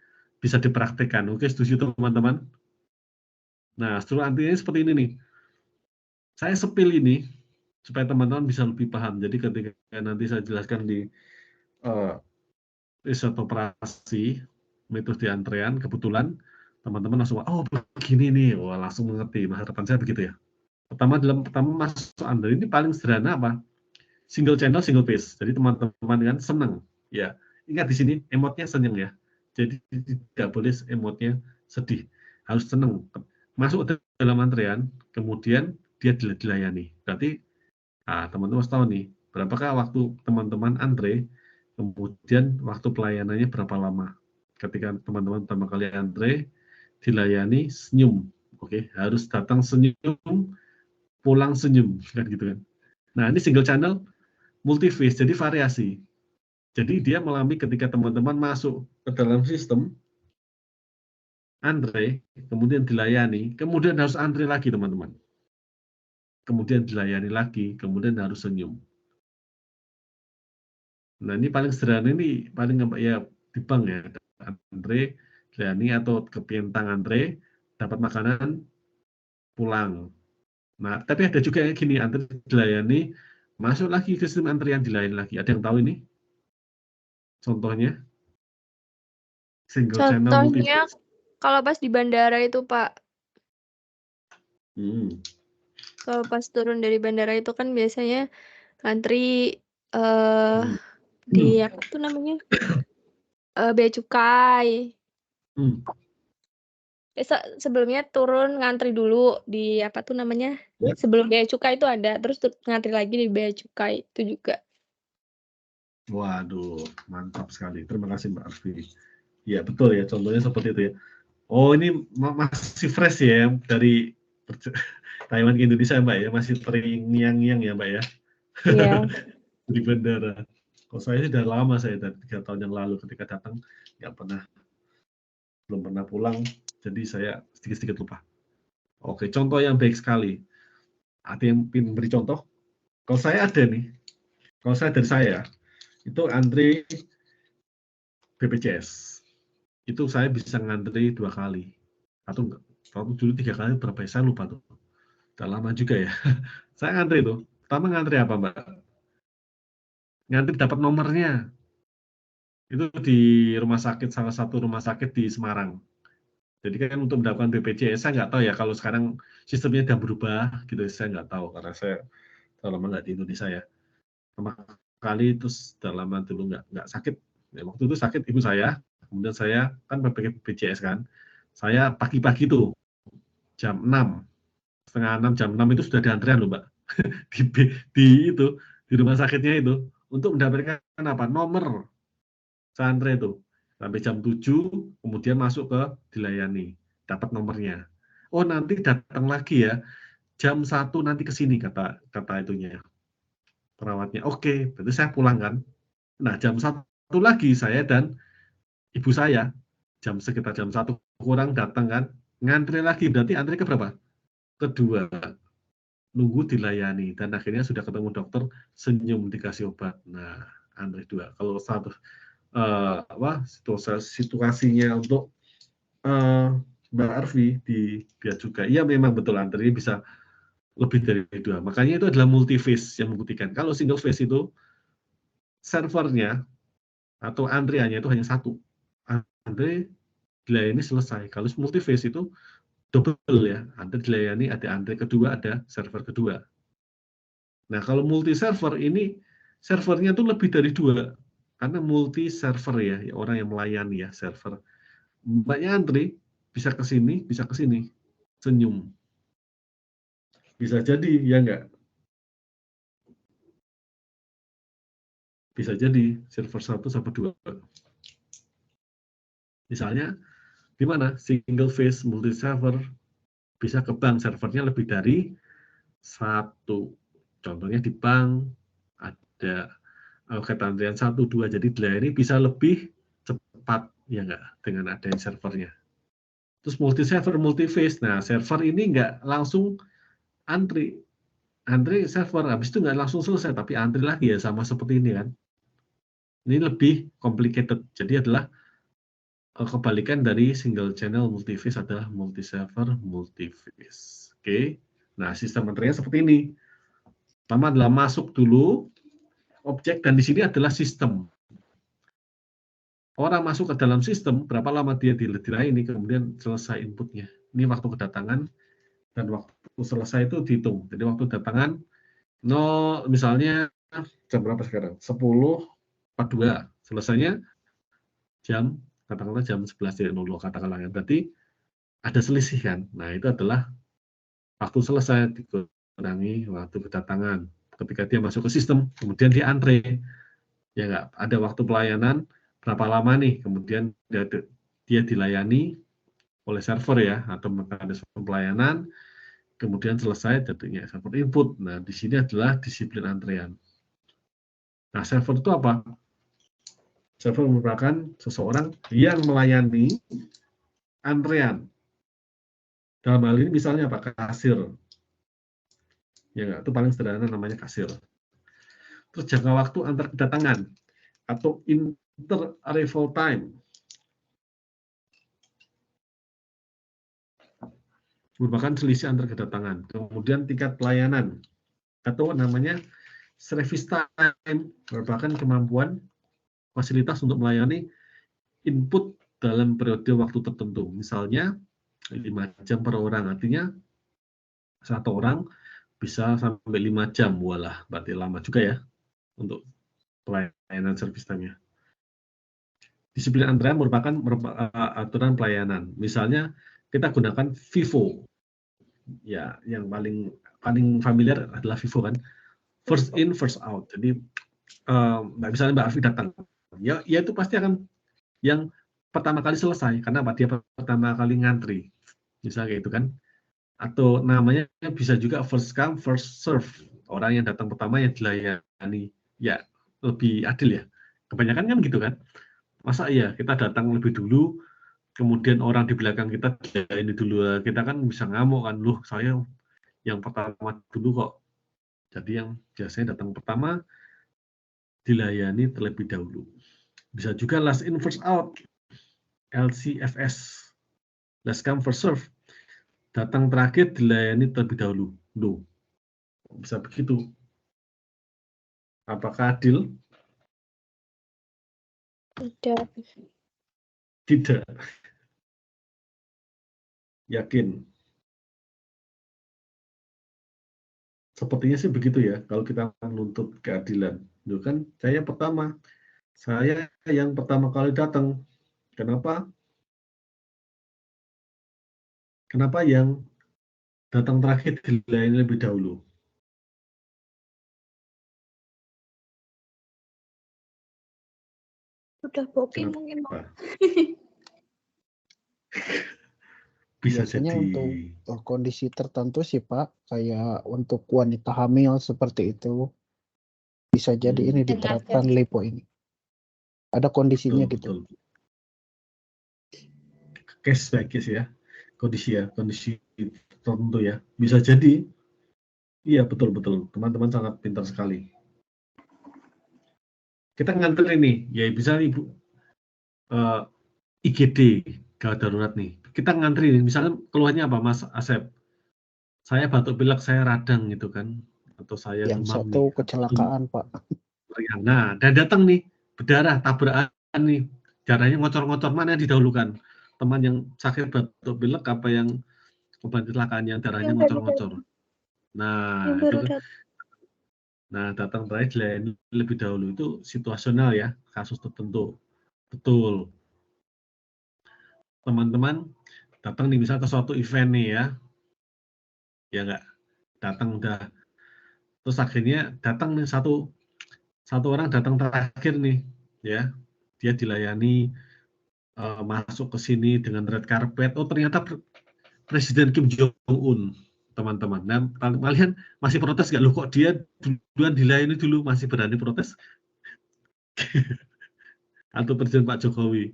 bisa dipraktekkan, oke? Setuju teman-teman? Nah, struktur antriannya seperti ini nih. Saya sepil ini supaya teman-teman bisa lebih paham. Jadi ketika nanti saya jelaskan di riset operasi metode antrean, kebetulan teman-teman langsung, oh begini nih, wah langsung mengerti. Nah, harapan saya begitu ya. Pertama masuk antrean ini paling sederhana apa? Single channel, single phase. Jadi teman-teman kan senang, ya. Ingat di sini emotnya senang ya. Jadi tidak boleh emotnya sedih, harus senang. Masuk dalam antrean, kemudian dia dilayani. Berarti teman-teman harus tahu nih, berapakah waktu teman-teman antre, kemudian waktu pelayanannya berapa lama. Ketika teman-teman pertama kali antre, dilayani, senyum. Oke, harus datang senyum, pulang senyum, kan gitu kan. Nah, ini single channel, multi phase, jadi variasi. Jadi dia mengalami ketika teman-teman masuk ke dalam sistem, antre, kemudian dilayani, kemudian harus antre lagi teman-teman. Kemudian dilayani lagi, kemudian harus senyum. Nah, ini paling sederhana, ini paling ya di bank ya, antre, dilayani atau ke pientang antre, dapat makanan, pulang. Nah, tapi ada juga yang gini, antre dilayani, masuk lagi ke sistem antrian, dilayani lagi. Ada yang tahu ini? Contohnya? Single channel multi Contohnya phase. kalau pas di bandara itu, Pak. Kalau pas turun dari bandara itu kan biasanya ngantri di apa tuh namanya? Bea cukai. Sebelumnya turun ngantri dulu di apa tuh namanya? Ya. Sebelum bea cukai itu ada, terus ngantri lagi di bea cukai itu juga. Waduh, mantap sekali. Terima kasih Mbak Arfi. Ya betul ya, contohnya seperti itu ya. Oh ini masih fresh ya dari Taiwan ke Indonesia Mbak ya, masih terngiang-ngiang ya Mbak ya. Iya. Di bandara. Kalau saya sih udah lama, saya dari 3 tahun yang lalu ketika datang belum pernah pulang, jadi saya sedikit-sedikit lupa. Oke, contoh yang baik sekali. Ada yang ingin beri contoh? Kalau saya ada nih, kalau saya dari saya, itu antri BPJS. Itu saya bisa ngantri 2 kali. Atau enggak, waktu dulu 3 kali berapa ya, saya lupa tuh. Udah lama juga ya. Saya ngantri tuh. Pertama ngantri apa Mbak? Ngantri dapat nomornya. Itu di rumah sakit, salah satu rumah sakit di Semarang. Jadi kan untuk mendapatkan BPJS, saya nggak tahu ya kalau sekarang sistemnya sudah berubah, gitu. Saya nggak tahu karena saya sudah lama nggak di Indonesia ya. Pertama kali itu sudah lama dulu nggak sakit. Ya, waktu itu sakit ibu saya, kemudian saya kan pakai BPJS kan. Saya pagi-pagi tuh jam 6, setengah 6, jam 6 itu sudah di antrian loh Mbak. di rumah sakitnya itu untuk mendapatkan apa? Nomor. Saya antre itu sampai jam 7, kemudian masuk ke dilayani, dapat nomornya. Oh nanti datang lagi ya, jam 1 nanti ke sini kata itunya perawatnya. Oke, berarti saya pulang kan. Nah jam 1 lagi saya dan ibu saya sekitar jam 1 kurang datang kan, ngantri lagi, berarti antri ke berapa? Kedua, nunggu dilayani dan akhirnya sudah ketemu dokter, senyum dikasih obat. Nah antri 2. Kalau satu situasinya untuk Mbak Arfi di Bea Cukai, iya memang betul antri bisa lebih dari 2. Makanya itu adalah multi phase yang membuktikan. Kalau single phase itu servernya atau antriannya itu hanya 1. Antri dilayani selesai. Kalau multi phase itu double ya. Antri dilayani, ada antri kedua, ada server kedua. Nah kalau multi server ini servernya itu lebih dari 2. Karena multi server ya, orang yang melayani ya server. Mbaknya antri, bisa ke sini, senyum. Bisa jadi, ya enggak? Bisa jadi server 1 sampai 2. Misalnya, di mana? Single phase multi server, bisa ke bank, servernya lebih dari 1. Contohnya di bank, ada ketentuan 1, 2, jadi dilayani bisa lebih cepat, ya enggak? Dengan adanya servernya. Terus multi server, multi phase, nah server ini enggak langsung antri server, habis itu nggak langsung selesai, tapi antri lagi ya, sama seperti ini kan. Ini lebih complicated, jadi adalah kebalikan dari single channel multi phase adalah multi server, multi phase. Oke, nah sistem antrian seperti ini. Pertama adalah masuk dulu objek, dan di sini adalah sistem. Orang masuk ke dalam sistem, berapa lama dia dilayani, kemudian selesai inputnya. Ini waktu kedatangan, dan waktu selesai itu dihitung. Jadi waktu kedatangan, misalnya jam berapa sekarang? 10.42. Selesainya jam, katakanlah jam 11.00, katakanlah ya. Berarti ada selisih kan. Nah, itu adalah waktu selesai dikurangi waktu kedatangan. Ketika dia masuk ke sistem, kemudian dia antre. Ya enggak, ada waktu pelayanan berapa lama nih, kemudian dia dilayani oleh server ya, atau mekanisme pelayanan, kemudian selesai jadinya server input. Nah, di sini adalah disiplin antrean. Nah, server itu apa? Server merupakan seseorang yang melayani antrean. Dalam hal ini misalnya apa? Kasir. Ya enggak, itu paling sederhana namanya kasir. Terus jangka waktu antar kedatangan atau inter arrival time. Merupakan selisih antar kedatangan. Kemudian tingkat pelayanan atau namanya service time, merupakan kemampuan fasilitas untuk melayani input dalam periode waktu tertentu. Misalnya 5 jam per orang, artinya Satu orang bisa sampai 5 jam, walah, berarti lama juga ya untuk pelayanan service time-nya. Disiplin antrean merupakan aturan pelayanan. Misalnya kita gunakan Vivo, ya yang paling familiar adalah Vivo kan, first in first out. Jadi misalnya Mbak Afi datang, ya itu pasti akan yang pertama kali selesai, karena dia pertama kali ngantri, misalnya kayak itu kan. Atau namanya bisa juga first come first serve, orang yang datang pertama yang dilayani, ya lebih adil ya. Kebanyakan kan gitu kan. Masa iya kita datang lebih dulu, kemudian orang di belakang kita dilayani dulu, kita kan bisa ngamuk kan, loh saya yang pertama dulu kok. Jadi yang biasanya datang pertama dilayani terlebih dahulu. Bisa juga last in first out, LCFS, last come first serve, datang terakhir dilayani terlebih dahulu. Loh, bisa begitu. Apakah adil? Tidak. Tidak. Yakin? Sepertinya sih begitu ya, kalau kita menuntut keadilan. Itu kan saya pertama, saya yang pertama kali datang. Kenapa? Kenapa yang datang terakhir dilayani lebih dahulu? Udah booking Kenapa? mungkin, Pak. Bisa Biasanya jadi. untuk kondisi tertentu sih Pak, kayak untuk wanita hamil seperti itu, bisa jadi ini diterapkan LIPO ini. Ada kondisinya gitu. Betul. Case by case ya, kondisi tertentu ya. Bisa jadi. Iya betul. Teman-teman sangat pintar sekali. Kita ngantri nih, ya bisa Ibu IGD gawat darurat nih. Kita ngantri nih, misalnya keluhannya apa Mas Asep? Saya batuk pilek, saya radang gitu kan, atau saya Yang demam satu nih. kecelakaan Pak. Nah, dan datang nih berdarah, tabrakan nih, darahnya ngocor-ngocor, mana yang didahulukan? Teman yang sakit batuk pilek apa yang korban kecelakaan yang darahnya ngocor-ngocor? Nah, itu kan. Nah, datang terakhir dilayani lebih dahulu itu situasional ya, kasus tertentu. Betul. Teman-teman datang nih misal ke suatu event nih ya nggak, datang udah, terus akhirnya datang nih satu orang datang terakhir nih ya, dia dilayani masuk ke sini dengan red carpet, oh ternyata Presiden Kim Jong Un, teman-teman. Nah, kalian masih protes nggak? Loh kok dia duluan dilayani dulu, masih berani protes? Atau Presiden Pak Jokowi,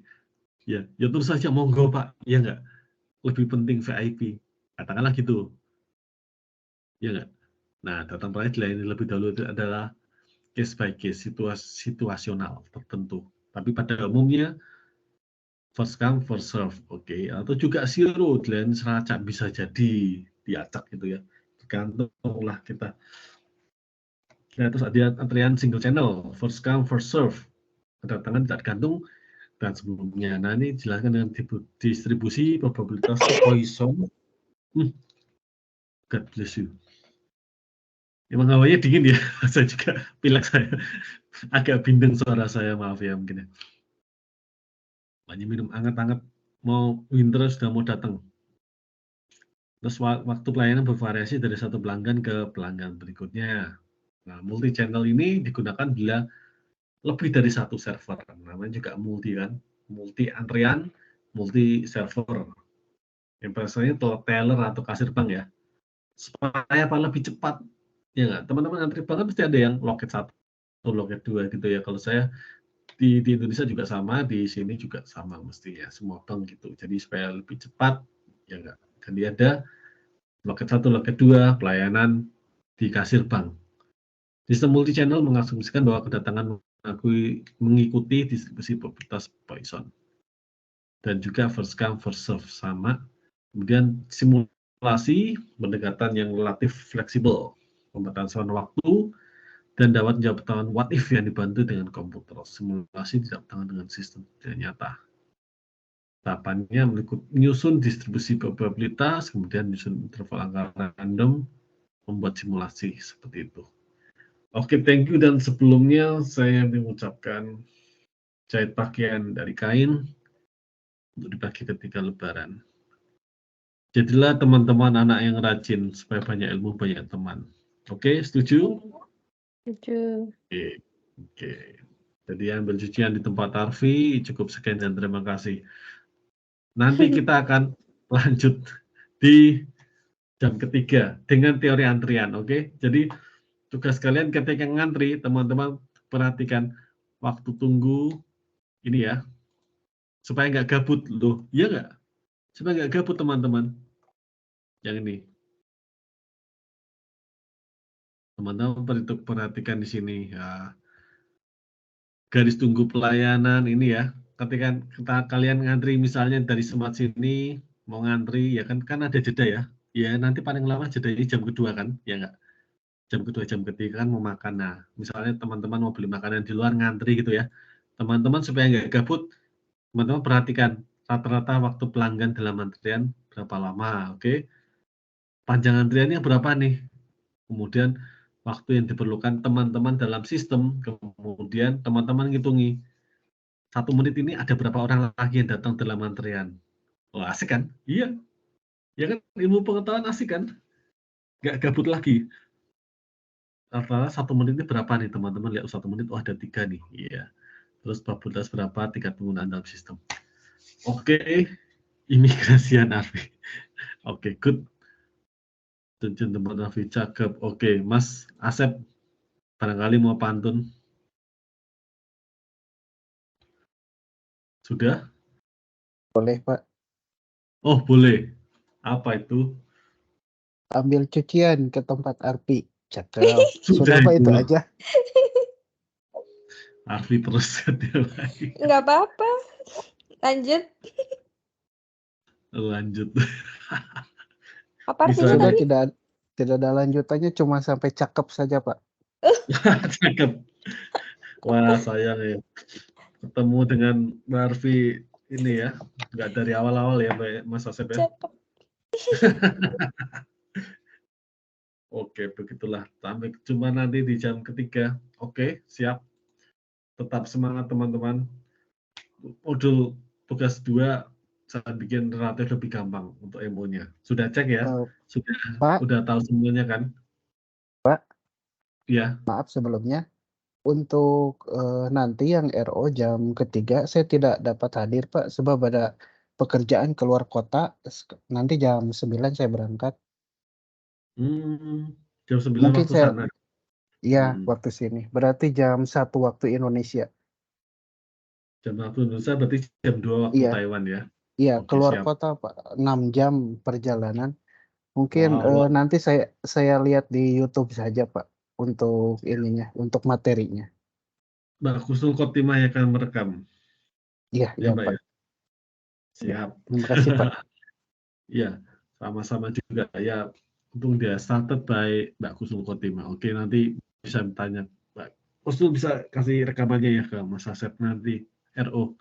ya terus saja monggo Pak, ya nggak, lebih penting VIP, katakanlah gitu, ya nggak. Nah, datang terakhir dilayani lebih dahulu itu adalah case by case, situasional tertentu. Tapi pada umumnya first come first serve, oke. Atau juga zero dilayani seracak, bisa jadi diacak gitu ya. Tergantunglah kita. Nah, terus ada antrian single channel, first come first serve. Kedatangan tidak tergantung dan sebelumnya. Nah, ini dijelaskan dengan distribusi probabilitas Poisson. God bless you. Emang hawanya dingin ya, saya juga pilek saya. Agak bindeng suara saya, maaf ya mungkin ya. Banyak minum hangat-hangat, mau winter sudah mau datang. Terus waktu pelayanan bervariasi dari satu pelanggan ke pelanggan berikutnya. Nah, multi channel ini digunakan bila lebih dari satu server. Namanya juga multi kan, multi antrian, multi server. Yang biasanya teller atau kasir bank ya. Supaya apa lebih cepat, ya nggak? Teman-teman antri bank kan pasti ada yang loket 1, loket 2 gitu ya. Kalau saya di Indonesia juga sama, di sini juga sama mestinya, semua bank gitu. Jadi supaya lebih cepat, ya nggak? Jadi ada loket 1, loket 2, pelayanan di kasir bank. Sistem multi channel mengasumsikan bahwa kedatangan mengikuti distribusi probabilitas Poisson. Dan juga first come first serve sama. Kemudian simulasi pendekatan yang relatif fleksibel, pembatasan waktu, dan dapat menjawab pertanyaan what if yang dibantu dengan komputer. Simulasi tidak bertentangan dengan sistem nyata. Tahapannya menyusun distribusi probabilitas, kemudian menyusun interval angka random, membuat simulasi seperti itu. Oke, thank you. Dan sebelumnya saya mengucapkan jahit pakaian dari kain untuk dibagi ketika Lebaran. Jadilah teman-teman anak yang rajin supaya banyak ilmu, banyak teman. Oke, setuju? Setuju. Oke. Jadi ambil cucian di tempat Arfi. Cukup sekian dan terima kasih. Nanti kita akan lanjut di jam ketiga dengan teori antrian. Oke, jadi tugas kalian ketika ngantri, teman-teman perhatikan waktu tunggu ini ya, supaya nggak gabut loh, iya nggak? Supaya nggak gabut teman-teman. Yang ini, teman-teman perhatikan di sini ya, garis tunggu pelayanan ini ya. Ketika kalian ngantri misalnya dari Smart sini mau ngantri ya kan ada jeda ya. Ya nanti paling lama jeda ini jam kedua kan, ya nggak? Jam kedua, jam ketiga kan mau makan. Nah, misalnya teman-teman mau beli makanan di luar ngantri gitu ya. Teman-teman supaya nggak gabut, teman-teman perhatikan rata-rata waktu pelanggan dalam antrian berapa lama, oke? Panjang antriannya berapa nih? Kemudian waktu yang diperlukan teman-teman dalam sistem, kemudian teman-teman ngitungi 1 menit ini ada berapa orang lagi yang datang dalam antrian. Oh, asik kan? Iya. Ya kan ilmu pengetahuan asik kan? Nggak gabut lagi. Rata-rata 1 menit ini berapa nih teman-teman? Lihat 1 menit, oh ada 3 nih. Iya. Terus probabilitas berapa, tingkat penggunaan dalam sistem. Oke, imigrasian Arfi. Oke, good. Tujuan tempat Arfi, cakep. Oke, Mas Asep, barangkali mau pantun. Sudah? Boleh, Pak. Oh, boleh. Apa itu? Ambil cucian ke tempat Arpi. Cakep. Sudah Sudah, Pak, itu itu. aja. Arfi terus dia lagi. Nggak apa-apa. Lanjut. Lanjut. Apa Bisa artinya Sudah, tadi? tidak ada lanjutannya, cuma sampai cakep saja, Pak. Cakep. Wah, sayang ya. Ketemu dengan Mbak Arfi ini ya. Nggak dari awal-awal ya, Mas Asep ya. Cakep. Oke, begitulah. Sampai jumpa nanti di jam ketiga. Oke, siap. Tetap semangat teman-teman. Modul tugas 2 saya bikin relatif lebih gampang untuk MO-nya. Sudah cek ya? Pak, Sudah tahu semuanya kan? Pak, Iya. maaf sebelumnya. Untuk nanti yang RO jam ketiga, saya tidak dapat hadir, Pak, sebab ada pekerjaan keluar kota. Nanti jam 9 saya berangkat. Jam 9 Mungkin waktu saya, sana. iya, waktu sini. Berarti jam 1 waktu Indonesia. Jam waktu Indonesia berarti jam 2 waktu Iya, Taiwan ya? iya, Oke, keluar siap. kota, Pak. 6 jam perjalanan. Mungkin Wow. nanti saya lihat di YouTube saja, Pak, untuk ininya, untuk materinya. Mbak Kusnul Khotimah yang akan merekam. Iya, Ya, iya, Mbak Pak. ya? Siap. Terima kasih, Pak. Iya, sama-sama juga. Ya, untung dia started by Mbak Kusnul Khotimah. Oke, nanti bisa bertanya. Mbak Kusnul bisa kasih rekamannya ya ke Mas Asep nanti, RO.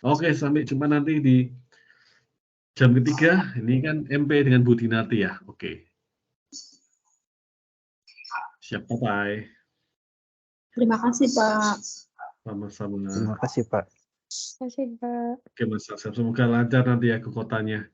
Oke, sampai jumpa nanti di jam ketiga. Ini kan MP dengan Bu Dinarti ya? Oke. Siap, bye-bye. Terima kasih, Pak. Sama-sama. Terima kasih, Pak. Kasih, Pak. Oke, Mas Asep. Semoga lancar nanti ya ke kotanya.